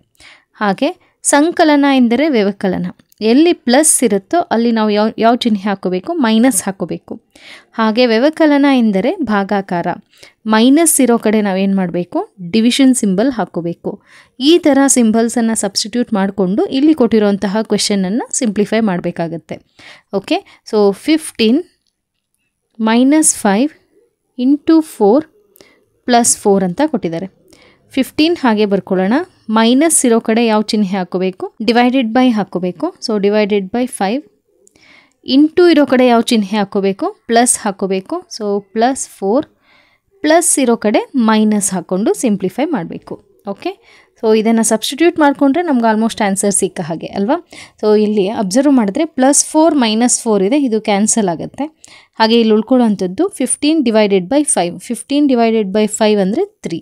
ಹಾಗೆ ಸಂಕಲನ ಎಂದರೆ ವ್ಯವಕಲನ. ಎಲ್ಲಿ ಪ್ಲಸ್ ಇರುತ್ತೋ ಅಲ್ಲಿ ನಾವು ಯಾವ ಚಿಹ್ನೆ ಹಾಕ್ಕೋಬೇಕು? ಮೈನಸ್ ಹಾಕ್ಕೋಬೇಕು. ಹಾಗೆ ವ್ಯವಕಲನ ಎಂದರೆ ಭಾಗಾಕಾರ. ಮೈನಸ್ ಇರೋ ಕಡೆ ನಾವೇನು ಮಾಡಬೇಕು? ಡಿವಿಷನ್ ಸಿಂಬಲ್ ಹಾಕ್ಕೋಬೇಕು. ಈ ಥರ ಸಿಂಬಲ್ಸನ್ನು ಸಬ್ಸ್ಟಿಟ್ಯೂಟ್ ಮಾಡಿಕೊಂಡು ಇಲ್ಲಿ ಕೊಟ್ಟಿರುವಂತಹ ಕ್ವೆಶನನ್ನು ಸಿಂಪ್ಲಿಫೈ ಮಾಡಬೇಕಾಗತ್ತೆ. ಓಕೆ, ಸೊ 15 - 5 × 4 + 4 ಅಂತ ಕೊಟ್ಟಿದ್ದಾರೆ. 15 ಹಾಗೆ ಬರ್ಕೊಳ್ಳೋಣ. ಮೈನಸ್ ಇರೋ ಕಡೆ ಯಾವ ಚಿಹ್ನೆ ಹಾಕ್ಕೋಬೇಕು? ಡಿವೈಡೆಡ್ ಬೈ ಹಾಕ್ಕೋಬೇಕು. So divided by 5. ಇಂಟು ಇರೋ ಕಡೆ ಯಾವ ಚಿಹ್ನೆ ಹಾಕ್ಕೋಬೇಕು? ಪ್ಲಸ್ ಹಾಕ್ಕೋಬೇಕು. ಸೊ +4. ಪ್ಲಸ್ ಇರೋ ಕಡೆ ಮೈನಸ್ ಹಾಕ್ಕೊಂಡು ಸಿಂಪ್ಲಿಫೈ ಮಾಡಬೇಕು. ಓಕೆ, ಸೊ ಇದನ್ನು ಸಬ್ಸ್ಟಿಟ್ಯೂಟ್ ಮಾಡಿಕೊಂಡ್ರೆ ನಮ್ಗೆ ಆಲ್ಮೋಸ್ಟ್ ಆನ್ಸರ್ ಸಿಕ್ಕ ಹಾಗೆ ಅಲ್ವಾ. ಸೊ ಇಲ್ಲಿ ಅಬ್ಸರ್ವ್ ಮಾಡಿದ್ರೆ +4 - 4 ಇದೆ, ಇದು ಕ್ಯಾನ್ಸಲ್ ಆಗುತ್ತೆ. ಹಾಗೆ ಇಲ್ಲಿ ಉಳ್ಕೊಳ್ಳೋವಂಥದ್ದು 15/5. 15/5 ಅಂದರೆ 3.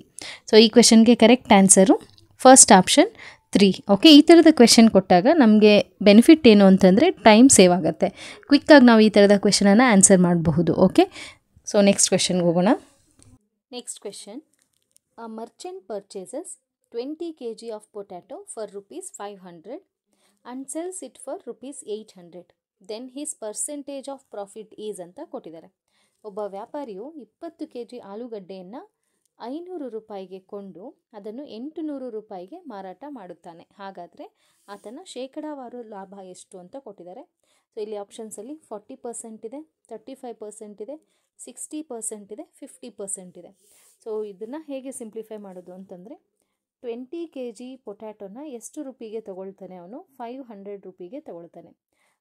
ಸೊ ಈ ಕ್ವೆಶನ್ಗೆ correct answer first option 3. Okay, ಈ ಥರದ ಕ್ವೆಶನ್ ಕೊಟ್ಟಾಗ ನಮಗೆ ಬೆನಿಫಿಟ್ ಏನು ಅಂತಂದರೆ ಟೈಮ್ ಸೇವ್ ಆಗುತ್ತೆ. ಕ್ವಿಕ್ಕಾಗಿ ನಾವು ಈ ಥರದ ಕ್ವೆಶನನ್ನು ಆನ್ಸರ್ ಮಾಡಬಹುದು. ಓಕೆ, ಸೊ ನೆಕ್ಸ್ಟ್ ಕ್ವೆಶನ್ಗೆ ಹೋಗೋಣ. Next question. A merchant purchases 20 kg of potato for ₹500 and sells it for ₹800. Then his percentage of profit is ಅಂತ ಕೊಟ್ಟಿದ್ದಾರೆ. ಒಬ್ಬ ವ್ಯಾಪಾರಿಯು 20 kg ಆಲೂಗಡ್ಡೆಯನ್ನು ₹500 ಕೊಂಡು ಅದನ್ನು ₹800 ಮಾರಾಟ ಮಾಡುತ್ತಾನೆ. ಹಾಗಾದರೆ ಆತನ ಶೇಕಡಾವಾರು ಲಾಭ ಎಷ್ಟು ಅಂತ ಕೊಟ್ಟಿದ್ದಾರೆ. ಸೊ ಇಲ್ಲಿ ಆಪ್ಷನ್ಸಲ್ಲಿ 40% ಇದೆ, 35% ಇದೆ, 60% ಇದೆ, 50% ಇದೆ. ಸೊ ಇದನ್ನು ಹೇಗೆ ಸಿಂಪ್ಲಿಫೈ ಮಾಡೋದು ಅಂತಂದರೆ 20 kg ಪೊಟ್ಯಾಟೋನ ಎಷ್ಟು ರೂಪಿಗೆ ತೊಗೊಳ್ತಾನೆ? ಅವನು ₹500 ತೊಗೊಳ್ತಾನೆ.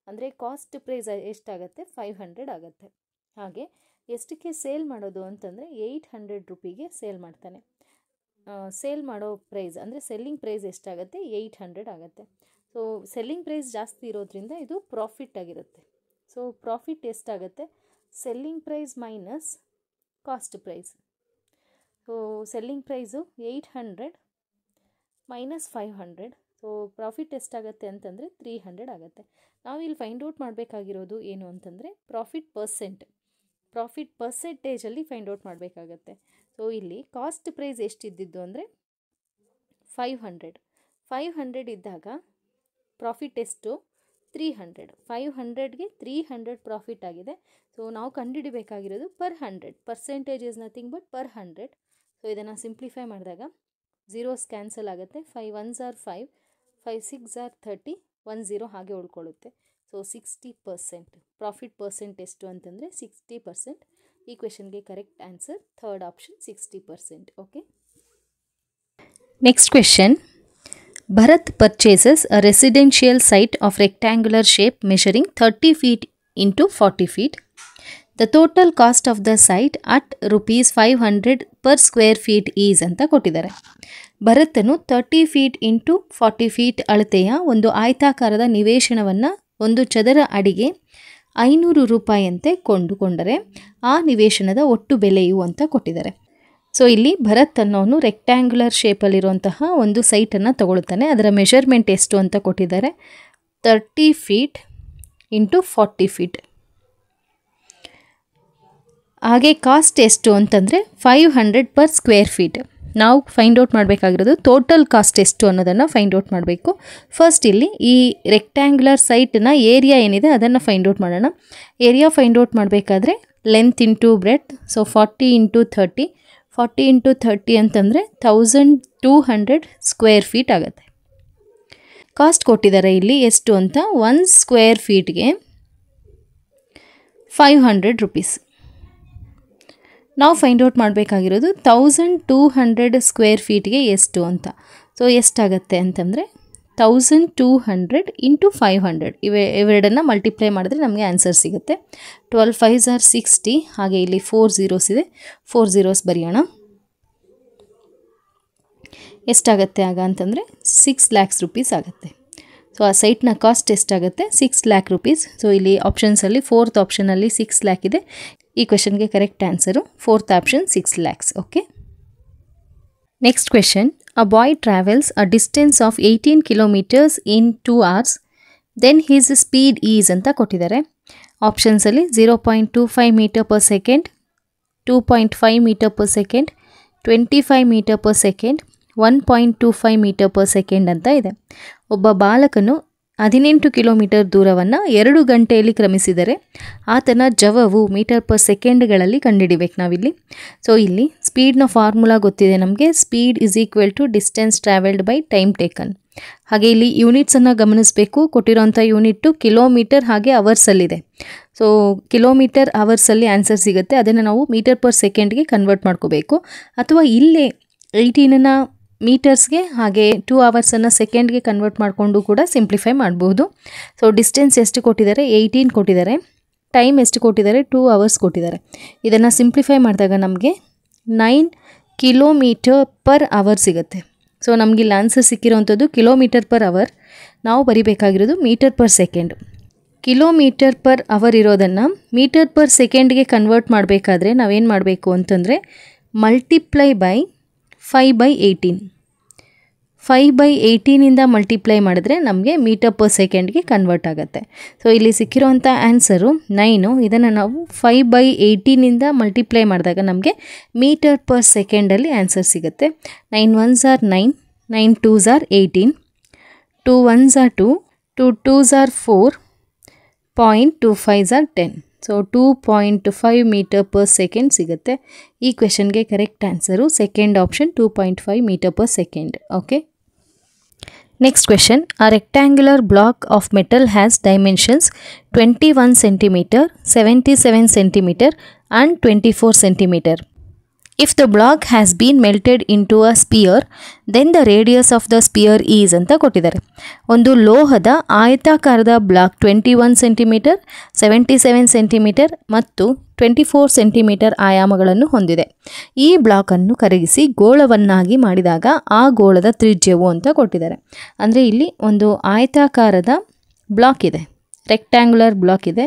ಅಂದರೆ ಕಾಸ್ಟ್ ಪ್ರೈಸ್ ಎಷ್ಟಾಗುತ್ತೆ? 500 ಆಗುತ್ತೆ. ಹಾಗೆ ಎಷ್ಟಕ್ಕೆ ಸೇಲ್ ಮಾಡೋದು ಅಂತಂದರೆ ₹800 ಸೇಲ್ ಮಾಡ್ತಾನೆ. ಸೇಲ್ ಮಾಡೋ ಪ್ರೈಸ್ ಅಂದರೆ ಸೆಲ್ಲಿಂಗ್ ಪ್ರೈಸ್ ಎಷ್ಟಾಗುತ್ತೆ 800 ಆಗುತ್ತೆ. ಸೊ ಸೆಲ್ಲಿಂಗ್ ಪ್ರೈಸ್ ಜಾಸ್ತಿ ಇರೋದ್ರಿಂದ ಇದು ಪ್ರಾಫಿಟ್ ಆಗಿರುತ್ತೆ. ಸೊ ಪ್ರಾಫಿಟ್ ಎಷ್ಟಾಗುತ್ತೆ, selling price minus cost price. So selling price 800 minus 500. So profit ಎಷ್ಟಾಗುತ್ತೆ ಅಂತಂದರೆ 300 ಆಗುತ್ತೆ. ನಾವು ಇಲ್ಲಿ ಫೈಂಡ್ ಔಟ್ ಮಾಡಬೇಕಾಗಿರೋದು ಏನು ಅಂತಂದರೆ ಪ್ರಾಫಿಟ್ ಪರ್ಸೆಂಟೇಜಲ್ಲಿ ಫೈಂಡ್ ಔಟ್ ಮಾಡಬೇಕಾಗತ್ತೆ. ಸೊ ಇಲ್ಲಿ ಕಾಸ್ಟ್ ಪ್ರೈಸ್ ಎಷ್ಟಿದ್ದಿದ್ದು ಅಂದರೆ 500 ಇದ್ದಾಗ ಪ್ರಾಫಿಟ್ ಎಷ್ಟು 300. 500ಗೆ 300 ಪ್ರಾಫಿಟ್ ಆಗಿದೆ. ಸೊ ನಾವು ಕಂಡುಹಿಡಿಬೇಕಾಗಿರೋದು per 100. Percentage is nothing but per 100. So ಇದನ್ನು ಸಿಂಪ್ಲಿಫೈ ಮಾಡಿದಾಗ ಝೀರೋಸ್ ಕ್ಯಾನ್ಸಲ್ ಆಗುತ್ತೆ. 5 1s are 5, 5 6s are 30, 1 0 ಹಾಗೆ ಉಳ್ಕೊಳ್ಳುತ್ತೆ. ಸೊ 60% ಪ್ರಾಫಿಟ್ ಪರ್ಸೆಂಟ್ ಎಷ್ಟು ಅಂತಂದರೆ 60%. ಈ ಕ್ವೆಶನ್ಗೆ correct answer third option 60%. Okay, next question. Bharat purchases a residential site of rectangular shape measuring 30 feet into 40 feet. The total cost of the site at ₹500 per square feet is ಅಂತ ಕೊಟ್ಟಿದ್ದಾರೆ. ಭರತನು 30 feet into 40 feet ಅಳತೆಯ ಒಂದು ಆಯತಾಕಾರದ ನಿವೇಶನವನ್ನು ಒಂದು ಚದರ ಅಡಿಗೆ ₹500 ಅಂತೆ ಕೊಂಡುಕೊಂಡರೆ ಆ ನಿವೇಶನದ ಒಟ್ಟು ಬೆಲೆಯು ಅಂತ ಕೊಟ್ಟಿದ್ದಾರೆ. ಸೊ ಇಲ್ಲಿ ಭರತ್ ಅನ್ನೋನು ರೆಕ್ಟ್ಯಾಂಗ್ಯುಲರ್ ಶೇಪಲ್ಲಿರುವಂತಹ ಒಂದು ಸೈಟನ್ನು ತಗೊಳ್ತಾನೆ. ಅದರ ಮೆಷರ್ಮೆಂಟ್ ಎಷ್ಟು ಅಂತ ಕೊಟ್ಟಿದ್ದಾರೆ, 30 feet into 40 feet. ಹಾಗೆ ಕಾಸ್ಟ್ ಎಷ್ಟು ಅಂತಂದರೆ 500 per square feet. ನಾವು ಫೈಂಡ್ ಔಟ್ ಮಾಡಬೇಕಾಗಿರೋದು ಟೋಟಲ್ ಕಾಸ್ಟ್ ಎಷ್ಟು ಅನ್ನೋದನ್ನು ಫೈಂಡ್ ಔಟ್ ಮಾಡಬೇಕು. ಫಸ್ಟ್ ಇಲ್ಲಿ ಈ ರೆಕ್ಟ್ಯಾಂಗ್ಯುಲರ್ ಸೈಟ್ನ ಏರಿಯಾ ಏನಿದೆ ಅದನ್ನು ಫೈಂಡ್ ಔಟ್ ಮಾಡೋಣ. ಏರಿಯಾ ಫೈಂಡ್ ಔಟ್ ಮಾಡಬೇಕಾದ್ರೆ length into breadth. So 40 into 30, 40 into 30 ಅಂತಂದರೆ 1200 ಸ್ಕ್ವೇರ್ ಫೀಟ್ ಆಗುತ್ತೆ. ಕಾಸ್ಟ್ ಕೊಟ್ಟಿದ್ದಾರೆ ಇಲ್ಲಿ ಎಷ್ಟು ಅಂತ, 1 ಸ್ಕ್ವೇರ್ ಫೀಟ್ಗೆ ₹500. ನಾವು ಫೈಂಡ್ ಔಟ್ ಮಾಡಬೇಕಾಗಿರೋದು 1200 ಸ್ಕ್ವೇರ್ ಫೀಟ್ಗೆ ಎಷ್ಟು ಅಂತ. ಸೊ ಎಷ್ಟಾಗುತ್ತೆ ಅಂತಂದರೆ 1200 into 500 ಇವೆರಡನ್ನು ಮಲ್ಟಿಪ್ಲೈ ಮಾಡಿದ್ರೆ ನಮಗೆ ಆನ್ಸರ್ ಸಿಗುತ್ತೆ. 12 5s are 60. ಹಾಗೆ ಇಲ್ಲಿ 4 zeros ಇದೆ, 4 zeros ಬರೆಯೋಣ. ಎಷ್ಟಾಗುತ್ತೆ ಆಗ ಅಂತಂದರೆ 6 lakhs rupees ಆಗುತ್ತೆ. ಸೊ ಆ ಸೈಟ್ನ ಕಾಸ್ಟ್ ಎಷ್ಟಾಗುತ್ತೆ, 6 lakh rupees. ಸೊ ಇಲ್ಲಿ ಆಪ್ಷನ್ಸಲ್ಲಿ ಫೋರ್ತ್ ಆಪ್ಷನಲ್ಲಿ 6 lakh ಇದೆ. ಈ ಕ್ವೆಶನ್ಗೆ correct answer fourth option 6 lakhs. Okay, next question. A boy travels a distance of 18 kilometers in 2 hours. Then he's speed is ಅಂತ ಕೊಟ್ಟಿದ್ದಾರೆ. ಆಪ್ಷನ್ಸಲ್ಲಿ 0.25 meter per second, 2.5 meter per second, 25 meter per second, 1.25 meter per second ಅಂತ ಇದೆ. ಒಬ್ಬ ಬಾಲಕನು 18 ಕಿಲೋಮೀಟರ್ ದೂರವನ್ನು 2 ಗಂಟೆಯಲ್ಲಿ ಕ್ರಮಿಸಿದರೆ ಆತನ ಜವವು ಮೀಟರ್ ಪರ್ ಸೆಕೆಂಡ್ಗಳಲ್ಲಿ ಕಂಡುಹಿಡಿಬೇಕು ನಾವಿಲ್ಲಿ. ಸೊ ಇಲ್ಲಿ ಸ್ಪೀಡ್ನ ಫಾರ್ಮುಲಾ ಗೊತ್ತಿದೆ ನಮಗೆ, speed is equal to distance travelled by time taken. ಹಾಗೆ ಇಲ್ಲಿ ಯೂನಿಟ್ಸನ್ನು ಗಮನಿಸಬೇಕು. ಕೊಟ್ಟಿರೋಂಥ ಯೂನಿಟ್ಟು ಕಿಲೋಮೀಟರ್ ಹಾಗೆ ಅವರ್ಸಲ್ಲಿದೆ. ಸೊ ಕಿಲೋಮೀಟರ್ ಅವರ್ಸಲ್ಲಿ ಆನ್ಸರ್ ಸಿಗುತ್ತೆ. ಅದನ್ನು ನಾವು ಮೀಟರ್ ಪರ್ ಸೆಕೆಂಡ್ಗೆ ಕನ್ವರ್ಟ್ ಮಾಡ್ಕೋಬೇಕು. ಅಥವಾ ಇಲ್ಲೇ 18ನ ಮೀಟರ್ಸ್ಗೆ ಹಾಗೆ 2 hours ಸೆಕೆಂಡ್ಗೆ ಕನ್ವರ್ಟ್ ಮಾಡಿಕೊಂಡು ಕೂಡ ಸಿಂಪ್ಲಿಫೈ ಮಾಡ್ಬೋದು. ಸೊ ಡಿಸ್ಟೆನ್ಸ್ ಎಷ್ಟು ಕೊಟ್ಟಿದ್ದಾರೆ, 18 ಕೊಟ್ಟಿದ್ದಾರೆ. ಟೈಮ್ ಎಷ್ಟು ಕೊಟ್ಟಿದ್ದಾರೆ, 2 hours ಕೊಟ್ಟಿದ್ದಾರೆ. ಇದನ್ನು ಸಿಂಪ್ಲಿಫೈ ಮಾಡಿದಾಗ ನಮಗೆ 9 kilometer per hour ಸಿಗುತ್ತೆ. ಸೊ ನಮಗೆ ಇಲ್ಲಿ ಆನ್ಸರ್ ಸಿಕ್ಕಿರೋವಂಥದ್ದು ಕಿಲೋಮೀಟರ್ ಪರ್ ಅವರ್. ನಾವು ಬರಿಬೇಕಾಗಿರೋದು metre per second. Kilometre per hour ಇರೋದನ್ನು ಮೀಟರ್ ಪರ್ ಸೆಕೆಂಡ್ಗೆ ಕನ್ವರ್ಟ್ ಮಾಡಬೇಕಾದ್ರೆ ನಾವೇನು ಮಾಡಬೇಕು ಅಂತಂದರೆ ಮಲ್ಟಿಪ್ಲೈ ಬೈ 5/18. 5/18ಇಂದ ಮಲ್ಟಿಪ್ಲೈ ಮಾಡಿದ್ರೆ ನಮಗೆ ಮೀಟರ್ ಪರ್ ಸೆಕೆಂಡ್ಗೆ ಕನ್ವರ್ಟ್ ಆಗುತ್ತೆ. ಸೊ ಇಲ್ಲಿ ಸಿಕ್ಕಿರೋವಂಥ ಆನ್ಸರು 9. ಇದನ್ನು ನಾವು 5/18ಇಂದ ಮಲ್ಟಿಪ್ಲೈ ಮಾಡಿದಾಗ ನಮಗೆ ಮೀಟರ್ ಪರ್ ಸೆಕೆಂಡಲ್ಲಿ ಆನ್ಸರ್ ಸಿಗುತ್ತೆ. 9 1s are 9, 9 2s are 18, 2 1s are 2, 2 2s are 4, 0.25s are 10. So 2.5 meter per second ಸಿಗುತ್ತೆ. ಈ ಕ್ವೆಶನ್ಗೆ correct answer second option 2.5 meter per second. Okay, next question. A rectangular block of metal has dimensions 21 centimeter, 77 centimeter and 24 centimeter. If the block has been melted into a sphere, then the radius of the sphere is ಅಂತ ಕೊಟ್ಟಿದ್ದಾರೆ. ಒಂದು ಲೋಹದ ಆಯತಾಕಾರದ ಬ್ಲಾಕ್ 21 ಸೆಂಟಿಮೀಟರ್, 77 ಸೆಂಟಿಮೀಟರ್ ಮತ್ತು 24 ಸೆಂಟಿಮೀಟರ್ ಆಯಾಮಗಳನ್ನು ಹೊಂದಿದೆ. ಈ ಬ್ಲಾಕನ್ನು ಕರಗಿಸಿ ಗೋಳವನ್ನಾಗಿ ಮಾಡಿದಾಗ ಆ ಗೋಳದ ತ್ರಿಜ್ಯವು ಅಂತ ಕೊಟ್ಟಿದ್ದಾರೆ. ಅಂದರೆ ಇಲ್ಲಿ ಒಂದು ಆಯತಾಕಾರದ ಬ್ಲಾಕ್ ಇದೆ, ರೆಕ್ಟ್ಯಾಂಗ್ಯುಲರ್ ಬ್ಲಾಕ್ ಇದೆ.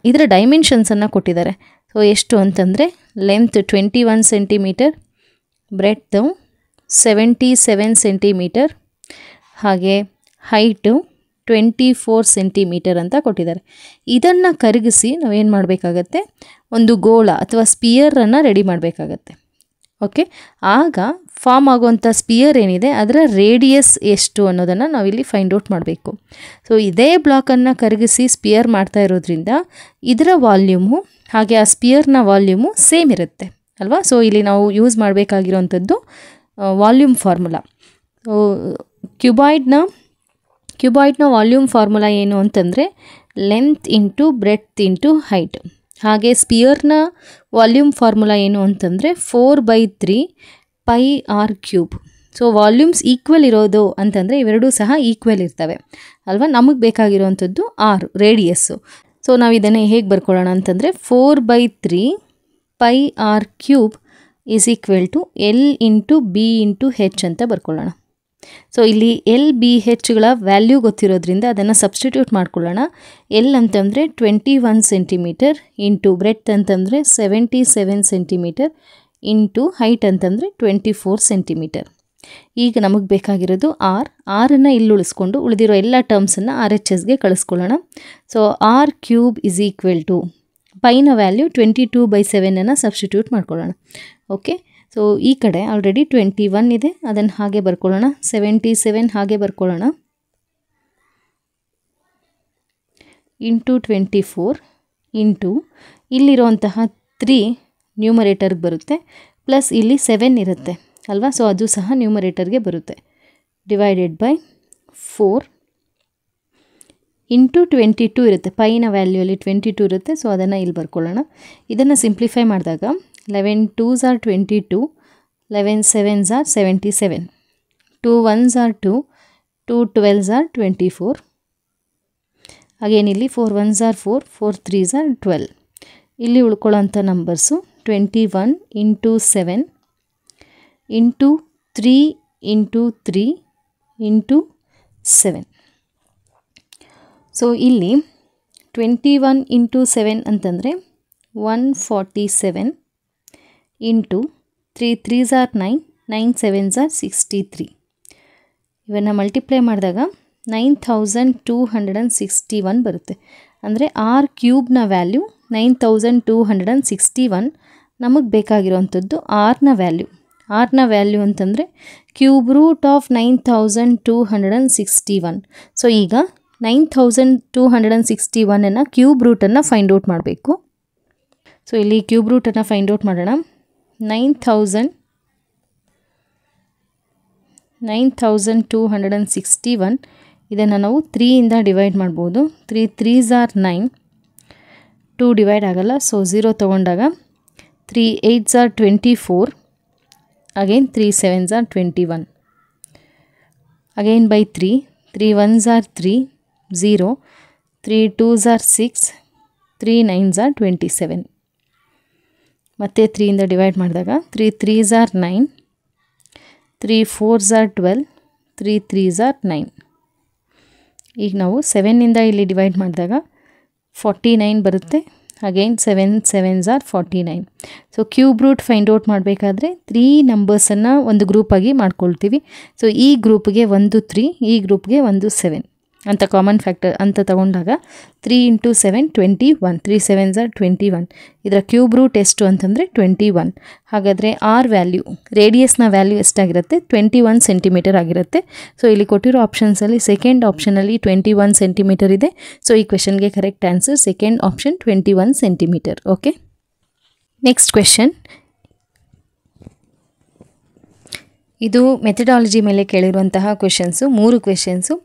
ಇದರ ಡೈಮೆನ್ಷನ್ಸನ್ನು ಕೊಟ್ಟಿದ್ದಾರೆ. ಸೊ ಎಷ್ಟು ಅಂತಂದರೆ ಲೆಂತ್ 21 ಸೆಂಟಿಮೀಟರ್, ಬ್ರೆಡ್ತು 77 ಸೆಂಟಿಮೀಟರ್, ಹಾಗೆ ಹೈಟು 24 ಸೆಂಟಿಮೀಟರ್ ಅಂತ ಕೊಟ್ಟಿದ್ದಾರೆ. ಇದನ್ನು ಕರಗಿಸಿ ನಾವೇನು ಮಾಡಬೇಕಾಗತ್ತೆ, ಒಂದು ಗೋಳ ಅಥವಾ ಸ್ಪಿಯರನ್ನು ರೆಡಿ ಮಾಡಬೇಕಾಗತ್ತೆ. ಓಕೆ, ಆಗ ಫಾರ್ಮ್ ಆಗುವಂಥ ಸ್ಪಿಯರ್ ಏನಿದೆ ಅದರ ರೇಡಿಯಸ್ ಎಷ್ಟು ಅನ್ನೋದನ್ನು ನಾವಿಲ್ಲಿ ಫೈಂಡ್ ಔಟ್ ಮಾಡಬೇಕು. ಸೊ ಇದೇ ಬ್ಲಾಕನ್ನು ಕರಗಿಸಿ ಸ್ಪಿಯರ್ ಮಾಡ್ತಾ ಇರೋದ್ರಿಂದ ಇದರ ವಾಲ್ಯೂಮು ಹಾಗೆ ಆ ಸ್ಪಿಯರ್ನ ವಾಲ್ಯೂಮು ಸೇಮ್ ಇರುತ್ತೆ ಅಲ್ವಾ. ಸೊ ಇಲ್ಲಿ ನಾವು ಯೂಸ್ ಮಾಡಬೇಕಾಗಿರೋವಂಥದ್ದು ವಾಲ್ಯೂಮ್ ಫಾರ್ಮುಲಾ. ಕ್ಯೂಬಾಯ್ಡ್ನ ವಾಲ್ಯೂಮ್ ಫಾರ್ಮುಲಾ ಏನು ಅಂತಂದರೆ length into breadth into height. ಹಾಗೆ ಸ್ಪಿಯರ್ನ ವಾಲ್ಯೂಮ್ ಫಾರ್ಮುಲಾ ಏನು ಅಂತಂದರೆ 4/3 πr³. ಸೊ ವಾಲ್ಯೂಮ್ಸ್ ಈಕ್ವಲ್ ಇರೋದು ಅಂತಂದರೆ ಇವೆರಡೂ ಸಹ ಈಕ್ವಲ್ ಇರ್ತವೆ ಅಲ್ವಾ. ನಮಗೆ ಬೇಕಾಗಿರೋವಂಥದ್ದು ಆರ್ ರೇಡಿಯಸ್ಸು. ಸೊ ನಾವು ಇದನ್ನು ಹೇಗೆ ಬರ್ಕೊಳ್ಳೋಣ ಅಂತಂದರೆ 4/3 πr³ is equal to L into B into H ಅಂತ ಬರ್ಕೊಳ್ಳೋಣ. ಸೊ ಇಲ್ಲಿ LBHಗಳ ವ್ಯಾಲ್ಯೂ ಗೊತ್ತಿರೋದ್ರಿಂದ ಅದನ್ನು ಸಬ್ಸ್ಟಿಟ್ಯೂಟ್ ಮಾಡ್ಕೊಳ್ಳೋಣ. ಎಲ್ ಅಂತಂದರೆ 21 ಸೆಂಟಿಮೀಟರ್ ಇಂಟು ಬ್ರೆಡ್ತ್ ಅಂತಂದರೆ 77 ಸೆಂಟಿಮೀಟರ್ ಇಂಟು ಹೈಟ್ ಅಂತಂದರೆ 24 ಸೆಂಟಿಮೀಟರ್. ಈಗ ನಮಗೆ ಬೇಕಾಗಿರೋದು ಆರನ್ನು ಇಲ್ಲಿ ಉಳಿಸ್ಕೊಂಡು ಉಳಿದಿರೋ ಎಲ್ಲ ಟರ್ಮ್ಸನ್ನು RHSಗೆ ಕಳಿಸ್ಕೊಳ್ಳೋಣ. So r³ is equal to ಪೈನ ವ್ಯಾಲ್ಯೂ 22/7 ಸಬ್ಸ್ಟಿಟ್ಯೂಟ್ ಮಾಡ್ಕೊಳ್ಳೋಣ. ಓಕೆ, ಸೊ ಈ ಕಡೆ ಆಲ್ರೆಡಿ 21 ಇದೆ, ಅದನ್ನು ಹಾಗೆ ಬರ್ಕೊಳ್ಳೋಣ. 77 ಹಾಗೆ ಬರ್ಕೊಳ್ಳೋಣ. ಇಂಟು 24 ಇಂಟು ಇಲ್ಲಿರುವಂತಹ 3 ನ್ಯೂಮರೇಟರ್ಗೆ ಬರುತ್ತೆ, ಪ್ಲಸ್ ಇಲ್ಲಿ 7 ಇರುತ್ತೆ ಅಲ್ವಾ. ಸೊ ಅದು ಸಹ ನ್ಯೂಮರೇಟರ್ಗೆ ಬರುತ್ತೆ. ಡಿವೈಡೆಡ್ ಬೈ 4 ಇಂಟು 22 ಇರುತ್ತೆ. ಪೈನ ವ್ಯಾಲ್ಯೂಯಲ್ಲಿ 22 ಇರುತ್ತೆ. ಸೊ ಅದನ್ನು ಇಲ್ಲಿ ಬರ್ಕೊಳ್ಳೋಣ. ಇದನ್ನು ಸಿಂಪ್ಲಿಫೈ ಮಾಡಿದಾಗ 11 2s are 22, 11 7s are 77, 2 1s are 2, 2 12s are 24. Again ಇಲ್ಲಿ 4 1s are 4, 4 3s are 12. ಇಲ್ಲಿ ಉಳ್ಕೊಳ್ಳೋಂಥ numbers 21 into 7 into 3 into 3 into 7. So ಇಲ್ಲಿ 21 ಇಂಟು 7 ಅಂತಂದರೆ 147 into 3 3s are 9, 9 7s are 63. ಇವನ್ನು ಮಲ್ಟಿಪ್ಲೈ ಮಾಡಿದಾಗ 9261 ಬರುತ್ತೆ. ಅಂದರೆ r³ ವ್ಯಾಲ್ಯೂ 9261. ನಮಗೆ ಬೇಕಾಗಿರೋವಂಥದ್ದು ಆರ್ನ ವ್ಯಾಲ್ಯೂ ಅಂತಂದರೆ √9 9261. ಸೊ ಈಗ 9261 ಕ್ಯೂಬ್ ರೂಟನ್ನು ಫೈಂಡ್ ಔಟ್ ಮಾಡಬೇಕು. ಸೊ ಇಲ್ಲಿ ಕ್ಯೂಬ್ ರೂಟನ್ನು ಫೈಂಡ್ ಔಟ್ ಮಾಡೋಣ. 9261 ಇದನ್ನು ನಾವು 3ಇಂದ ಡಿವೈಡ್ ಮಾಡ್ಬೋದು. 3 3s are 9, 2 ಡಿವೈಡ್ ಆಗಲ್ಲ, ಸೊ 0 ತೊಗೊಂಡಾಗ 3 8s are 24, again 3 7s are 21, again by 3 3 1s are 3 0, 3 2s are 6, 3 9s are 27. ಮತ್ತು 3ಇಂದ ಡಿವೈಡ್ ಮಾಡಿದಾಗ 3 3s are 9, 3 4s are 12, 3 3s are 9. ಈಗ ನಾವು 7ಇಂದ ಇಲ್ಲಿ ಡಿವೈಡ್ ಮಾಡಿದಾಗ 49 ಬರುತ್ತೆ. Again 7 7s are 49. So cube root find out ಮಾಡಬೇಕಾದ್ರೆ 3 ನಂಬರ್ಸನ್ನು ಒಂದು ಗ್ರೂಪಾಗಿ ಮಾಡ್ಕೊಳ್ತೀವಿ. ಸೊ ಈ ಗ್ರೂಪ್ಗೆ ಒಂದು 3, ಈ ಗ್ರೂಪ್ಗೆ ಒಂದು 7 ಅಂತ ಕಾಮನ್ ಫ್ಯಾಕ್ಟರ್ ಅಂತ ತಗೊಂಡಾಗ 3 ಇಂಟು 7 21, 3 7s are 21. ಇದರ ಕ್ಯೂಬ್ ರೂಟ್ ಎಷ್ಟು ಅಂತಂದರೆ 21. ಹಾಗಾದರೆ ಆರ್ ವ್ಯಾಲ್ಯೂ ರೇಡಿಯಸ್ನ ವ್ಯಾಲ್ಯೂ ಎಷ್ಟಾಗಿರುತ್ತೆ 21 ಸೆಂಟಿಮೀಟರ್ ಆಗಿರುತ್ತೆ. ಸೊ ಇಲ್ಲಿ ಕೊಟ್ಟಿರೋ ಆಪ್ಷನ್ಸಲ್ಲಿ ಸೆಕೆಂಡ್ ಆಪ್ಷನಲ್ಲಿ 21 ಸೆಂಟಿಮೀಟರ್ ಇದೆ. ಸೊ ಈ ಕ್ವೆಶನ್ಗೆ correct answer second option 21 centimetre. Okay, next question. ಇದು ಮೆಥಡಾಲಜಿ ಮೇಲೆ ಕೇಳಿರುವಂತಹ ಕ್ವೆಶನ್ಸು, 3 ಕ್ವೆಶನ್ಸು.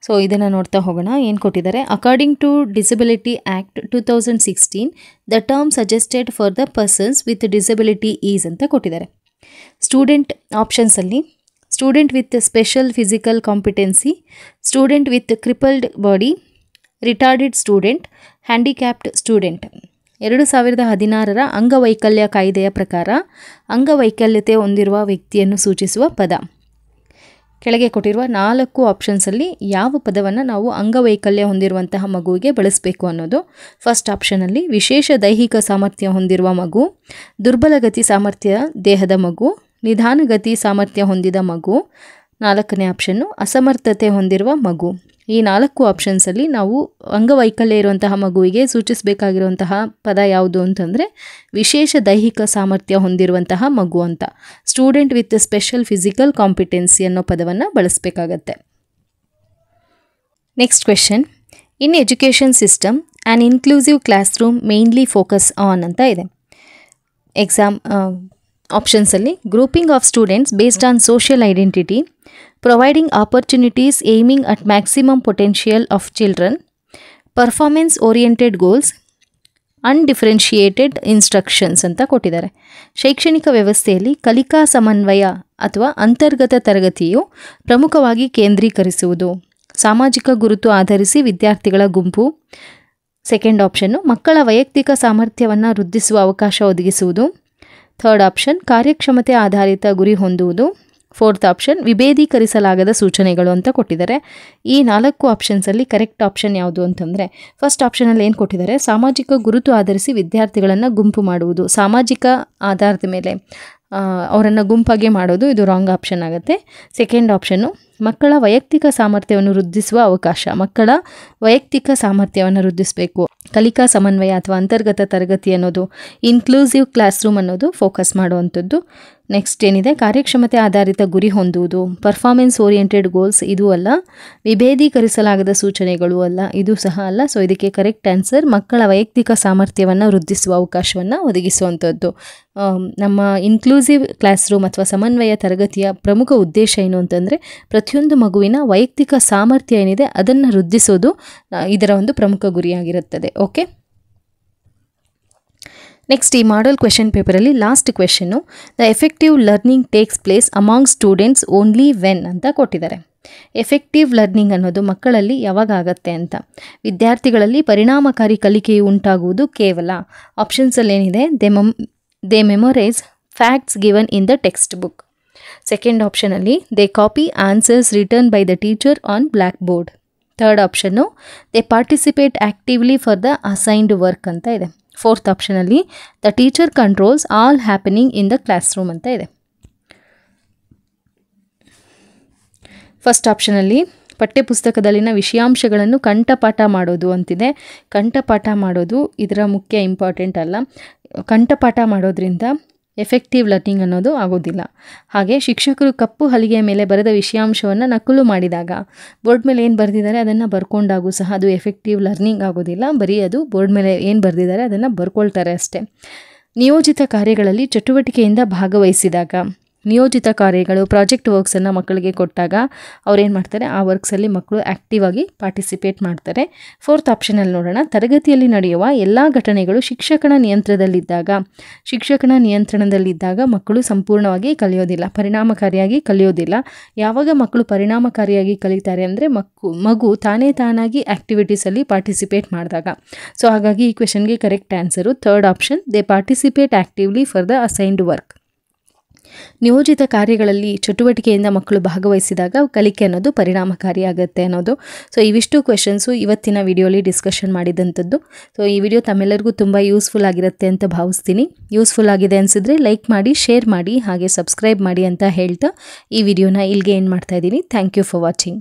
ಸೊ ಇದನ್ನು ನೋಡ್ತಾ ಹೋಗೋಣ. ಏನು ಕೊಟ್ಟಿದ್ದಾರೆ, according to disability act 2016 the term suggested for the persons with disability is ಅಂತ ಕೊಟ್ಟಿದ್ದಾರೆ. ಸ್ಟೂಡೆಂಟ್ ಆಪ್ಷನ್ಸಲ್ಲಿ student with special physical competency, student with crippled body, retarded student, handicapped student. 2016 ಅಂಗವೈಕಲ್ಯ ಕಾಯ್ದೆಯ ಪ್ರಕಾರ ಅಂಗವೈಕಲ್ಯತೆ ಹೊಂದಿರುವ ವ್ಯಕ್ತಿಯನ್ನು ಸೂಚಿಸುವ ಪದ. ಕೆಳಗೆ ಕೊಟ್ಟಿರುವ 4 ಆಪ್ಷನ್ಸಲ್ಲಿ ಯಾವ ಪದವನ್ನು ನಾವು ಅಂಗವೈಕಲ್ಯ ಹೊಂದಿರುವಂತಹ ಮಗುವಿಗೆ ಬಳಸಬೇಕು ಅನ್ನೋದು. ಫಸ್ಟ್ ಆಪ್ಷನಲ್ಲಿ ವಿಶೇಷ ದೈಹಿಕ ಸಾಮರ್ಥ್ಯ ಹೊಂದಿರುವ ಮಗು, ದುರ್ಬಲಗತಿ ಸಾಮರ್ಥ್ಯ ದೇಹದ ಮಗು, ನಿಧಾನಗತಿ ಸಾಮರ್ಥ್ಯ ಹೊಂದಿದ ಮಗು. 4ನೇ ಆಪ್ಷನ್ನು ಅಸಮರ್ಥತೆ ಹೊಂದಿರುವ ಮಗು. ಈ 4 ಆಪ್ಷನ್ಸಲ್ಲಿ ನಾವು ಅಂಗವೈಕಲ್ಯ ಇರುವಂತಹ ಮಗುವಿಗೆ ಸೂಚಿಸಬೇಕಾಗಿರುವಂತಹ ಪದ ಯಾವುದು ಅಂತಂದರೆ ವಿಶೇಷ ದೈಹಿಕ ಸಾಮರ್ಥ್ಯ ಹೊಂದಿರುವಂತಹ ಮಗು ಅಂತ. Student with special physical competency ಅನ್ನೋ ಪದವನ್ನು ಬಳಸಬೇಕಾಗತ್ತೆ. Next question, in education system an inclusive classroom mainly focus on ಅಂತ ಇದೆ. ಆಪ್ಷನ್ಸಲ್ಲಿ grouping of students based on social identity, providing opportunities aiming at maximum potential of children, performance oriented goals, undifferentiated instructions ಅಂತ ಕೊಟ್ಟಿದ್ದಾರೆ. ಶೈಕ್ಷಣಿಕ ವ್ಯವಸ್ಥೆಯಲ್ಲಿ ಕಲಿಕಾ ಸಮನ್ವಯ ಅಥವಾ ಅಂತರ್ಗತ ತರಗತಿಯು ಪ್ರಮುಖವಾಗಿ ಕೇಂದ್ರೀಕರಿಸುವುದು, ಸಾಮಾಜಿಕ ಗುರುತು ಆಧರಿಸಿ ವಿದ್ಯಾರ್ಥಿಗಳ ಗುಂಪು. ಸೆಕೆಂಡ್ ಆಪ್ಷನ್ನು ಮಕ್ಕಳ ವೈಯಕ್ತಿಕ ಸಾಮರ್ಥ್ಯವನ್ನು ವೃದ್ಧಿಸುವ ಅವಕಾಶ ಒದಗಿಸುವುದು. ಥರ್ಡ್ ಆಪ್ಷನ್ ಕಾರ್ಯಕ್ಷಮತೆ ಆಧಾರಿತ ಗುರಿ ಹೊಂದುವುದು. ಫೋರ್ತ್ ಆಪ್ಷನ್ ವಿಭೇದೀಕರಿಸಲಾಗದ ಸೂಚನೆಗಳು ಅಂತ ಕೊಟ್ಟಿದ್ದಾರೆ. ಈ 4 ಆಪ್ಷನ್ಸಲ್ಲಿ ಕರೆಕ್ಟ್ ಆಪ್ಷನ್ ಯಾವುದು ಅಂತಂದರೆ ಫಸ್ಟ್ ಆಪ್ಷನಲ್ಲಿ ಏನು ಕೊಟ್ಟಿದ್ದಾರೆ, ಸಾಮಾಜಿಕ ಗುರುತು ಆಧರಿಸಿ ವಿದ್ಯಾರ್ಥಿಗಳನ್ನು ಗುಂಪು ಮಾಡುವುದು, ಸಾಮಾಜಿಕ ಆಧಾರದ ಮೇಲೆ ಅವರನ್ನು ಗುಂಪಾಗಿ ಮಾಡೋದು, ಇದು ರಾಂಗ್ ಆಪ್ಷನ್ ಆಗುತ್ತೆ. ಸೆಕೆಂಡ್ ಆಪ್ಷನ್ನು ಮಕ್ಕಳ ವೈಯಕ್ತಿಕ ಸಾಮರ್ಥ್ಯವನ್ನು ವೃದ್ಧಿಸುವ ಅವಕಾಶ, ಮಕ್ಕಳ ವೈಯಕ್ತಿಕ ಸಾಮರ್ಥ್ಯವನ್ನು ವೃದ್ಧಿಸಬೇಕು. ಕಲಿಕಾ ಸಮನ್ವಯ ಅಥವಾ ಅಂತರ್ಗತ ತರಗತಿ ಅನ್ನೋದು, ಇನ್ಕ್ಲೂಸಿವ್ ಕ್ಲಾಸ್ ರೂಮ್ ಅನ್ನೋದು ಫೋಕಸ್ ಮಾಡುವಂಥದ್ದು. ನೆಕ್ಸ್ಟ್ ಏನಿದೆ, ಕಾರ್ಯಕ್ಷಮತೆ ಆಧಾರಿತ ಗುರಿ ಹೊಂದುವುದು, ಪರ್ಫಾರ್ಮೆನ್ಸ್ ಓರಿಯೆಂಟೆಡ್ ಗೋಲ್ಸ್ ಇದು ಅಲ್ಲ, ವಿಭೇದೀಕರಿಸಲಾಗದ ಸೂಚನೆಗಳು ಅಲ್ಲ, ಇದು ಸಹ ಅಲ್ಲ. ಸೊ ಇದಕ್ಕೆ ಕರೆಕ್ಟ್ ಆನ್ಸರ್ ಮಕ್ಕಳ ವೈಯಕ್ತಿಕ ಸಾಮರ್ಥ್ಯವನ್ನು ವೃದ್ಧಿಸುವ ಅವಕಾಶವನ್ನು ಒದಗಿಸುವಂಥದ್ದು. ನಮ್ಮ ಇನ್ಕ್ಲೂಸಿವ್ ಕ್ಲಾಸ್ ರೂಮ್ ಅಥವಾ ಸಮನ್ವಯ ತರಗತಿಯ ಪ್ರಮುಖ ಉದ್ದೇಶ ಏನು ಅಂತಂದರೆ ಪ್ರತಿಯೊಂದು ಮಗುವಿನ ವೈಯಕ್ತಿಕ ಸಾಮರ್ಥ್ಯ ಏನಿದೆ ಅದನ್ನು ವೃದ್ಧಿಸೋದು ಇದರ ಒಂದು ಪ್ರಮುಖ ಗುರಿಯಾಗಿರುತ್ತದೆ. ಓಕೆ, ನೆಕ್ಸ್ಟ್ ಈ ಮಾಡಲ್ ಕ್ವೆಶನ್ ಪೇಪರಲ್ಲಿ last question, the effective learning takes place among students only when ಅಂತ ಕೊಟ್ಟಿದ್ದಾರೆ. ಎಫೆಕ್ಟಿವ್ ಲರ್ನಿಂಗ್ ಅನ್ನೋದು ಮಕ್ಕಳಲ್ಲಿ ಯಾವಾಗ ಆಗುತ್ತೆ ಅಂತ, ವಿದ್ಯಾರ್ಥಿಗಳಲ್ಲಿ ಪರಿಣಾಮಕಾರಿ ಕಲಿಕೆಯು ಉಂಟಾಗುವುದು ಕೇವಲ ಆಪ್ಷನ್ಸಲ್ಲಿ ಏನಿದೆ, they memorise facts given in the textbook. Second ಆಪ್ಷನಲ್ಲಿ they copy answers written by the teacher on blackboard. Third option they participate actively for the assigned work ಅಂತ ಇದೆ. ಫೋರ್ತ್ ಆಪ್ಷನಲ್ಲಿ the teacher controls all happening in the classroom ಅಂತ ಇದೆ. ಫಸ್ಟ್ ಆಪ್ಷನಲ್ಲಿ ಪಠ್ಯಪುಸ್ತಕದಲ್ಲಿನ ವಿಷಯಾಂಶಗಳನ್ನು ಕಂಠಪಾಠ ಮಾಡೋದು ಅಂತಿದೆ. ಕಂಠಪಾಠ ಮಾಡೋದು ಇದರ ಮುಖ್ಯ ಇಂಪಾರ್ಟೆಂಟ್ ಅಲ್ಲ. ಕಂಠಪಾಠ ಮಾಡೋದ್ರಿಂದ ಎಫೆಕ್ಟಿವ್ ಲರ್ನಿಂಗ್ ಅನ್ನೋದು ಆಗೋದಿಲ್ಲ. ಹಾಗೆ ಶಿಕ್ಷಕರು ಕಪ್ಪು ಹಲಿಗೆಯ ಮೇಲೆ ಬರೆದ ವಿಷಯಾಂಶವನ್ನು ನಕಲು ಮಾಡಿದಾಗ ಬೋರ್ಡ್ ಮೇಲೆ ಏನು ಬರೆದಿದ್ದಾರೆ ಅದನ್ನು ಬರ್ಕೊಂಡಾಗೂ ಸಹ ಅದು ಎಫೆಕ್ಟಿವ್ ಲರ್ನಿಂಗ್ ಆಗೋದಿಲ್ಲ. ಬರೀ ಅದು ಬೋರ್ಡ್ ಮೇಲೆ ಏನು ಬರೆದಿದ್ದಾರೆ ಅದನ್ನು ಬರ್ಕೊಳ್ತಾರೆ ಅಷ್ಟೇ. ನಿಯೋಜಿತ ಕಾರ್ಯಗಳಲ್ಲಿ ಚಟುವಟಿಕೆಯಿಂದ ಭಾಗವಹಿಸಿದಾಗ, ನಿಯೋಜಿತ ಕಾರ್ಯಗಳು ಪ್ರಾಜೆಕ್ಟ್ ವರ್ಕ್ಸನ್ನು ಮಕ್ಕಳಿಗೆ ಕೊಟ್ಟಾಗ ಅವ್ರೇನು ಮಾಡ್ತಾರೆ, ಆ ವರ್ಕ್ಸಲ್ಲಿ ಮಕ್ಕಳು ಆ್ಯಕ್ಟಿವ್ ಆಗಿ ಪಾರ್ಟಿಸಿಪೇಟ್ ಮಾಡ್ತಾರೆ. ಫೋರ್ತ್ ಆಪ್ಷನಲ್ಲಿ ನೋಡೋಣ, ತರಗತಿಯಲ್ಲಿ ನಡೆಯುವ ಎಲ್ಲ ಘಟನೆಗಳು ಶಿಕ್ಷಕನ ನಿಯಂತ್ರಣದಲ್ಲಿದ್ದಾಗ ಮಕ್ಕಳು ಸಂಪೂರ್ಣವಾಗಿ ಕಲಿಯೋದಿಲ್ಲ, ಪರಿಣಾಮಕಾರಿಯಾಗಿ ಕಲಿಯೋದಿಲ್ಲ. ಯಾವಾಗ ಮಕ್ಕಳು ಪರಿಣಾಮಕಾರಿಯಾಗಿ ಕಲಿತಾರೆ ಅಂದರೆ ಮಗು ತಾನಾಗಿ ಆ್ಯಕ್ಟಿವಿಟೀಸಲ್ಲಿ ಪಾರ್ಟಿಸಿಪೇಟ್ ಮಾಡಿದಾಗ. ಸೊ ಹಾಗಾಗಿ ಈ ಕ್ವೆಶನ್ಗೆ correct answer third option, they participate actively for the assigned work. ನಿಯೋಜಿತ ಕಾರ್ಯಗಳಲ್ಲಿ ಚಟುವಟಿಕೆಯಿಂದ ಮಕ್ಕಳು ಭಾಗವಹಿಸಿದಾಗ ಕಲಿಕೆ ಅನ್ನೋದು ಪರಿಣಾಮಕಾರಿಯಾಗುತ್ತೆ ಅನ್ನೋದು. ಸೊ ಇವಿಷ್ಟು ಕ್ವೆಶನ್ಸು ಇವತ್ತಿನ ವಿಡಿಯೋಲಿ ಡಿಸ್ಕಷನ್ ಮಾಡಿದಂಥದ್ದು. ಸೊ ಈ ವಿಡಿಯೋ ತಮ್ಮೆಲ್ಲರಿಗೂ ತುಂಬ ಯೂಸ್ಫುಲ್ ಆಗಿರುತ್ತೆ ಅಂತ ಭಾವಿಸ್ತೀನಿ. ಯೂಸ್ಫುಲ್ ಆಗಿದೆ ಅನಿಸಿದ್ರೆ ಲೈಕ್ ಮಾಡಿ, ಶೇರ್ ಮಾಡಿ, ಹಾಗೆ ಸಬ್ಸ್ಕ್ರೈಬ್ ಮಾಡಿ ಅಂತ ಹೇಳ್ತಾ ಈ ವಿಡಿಯೋನ ಇಲ್ಲಿಗೆ ಏನು ಮಾಡ್ತಾ ಇದ್ದೀನಿ. Thank you for watching.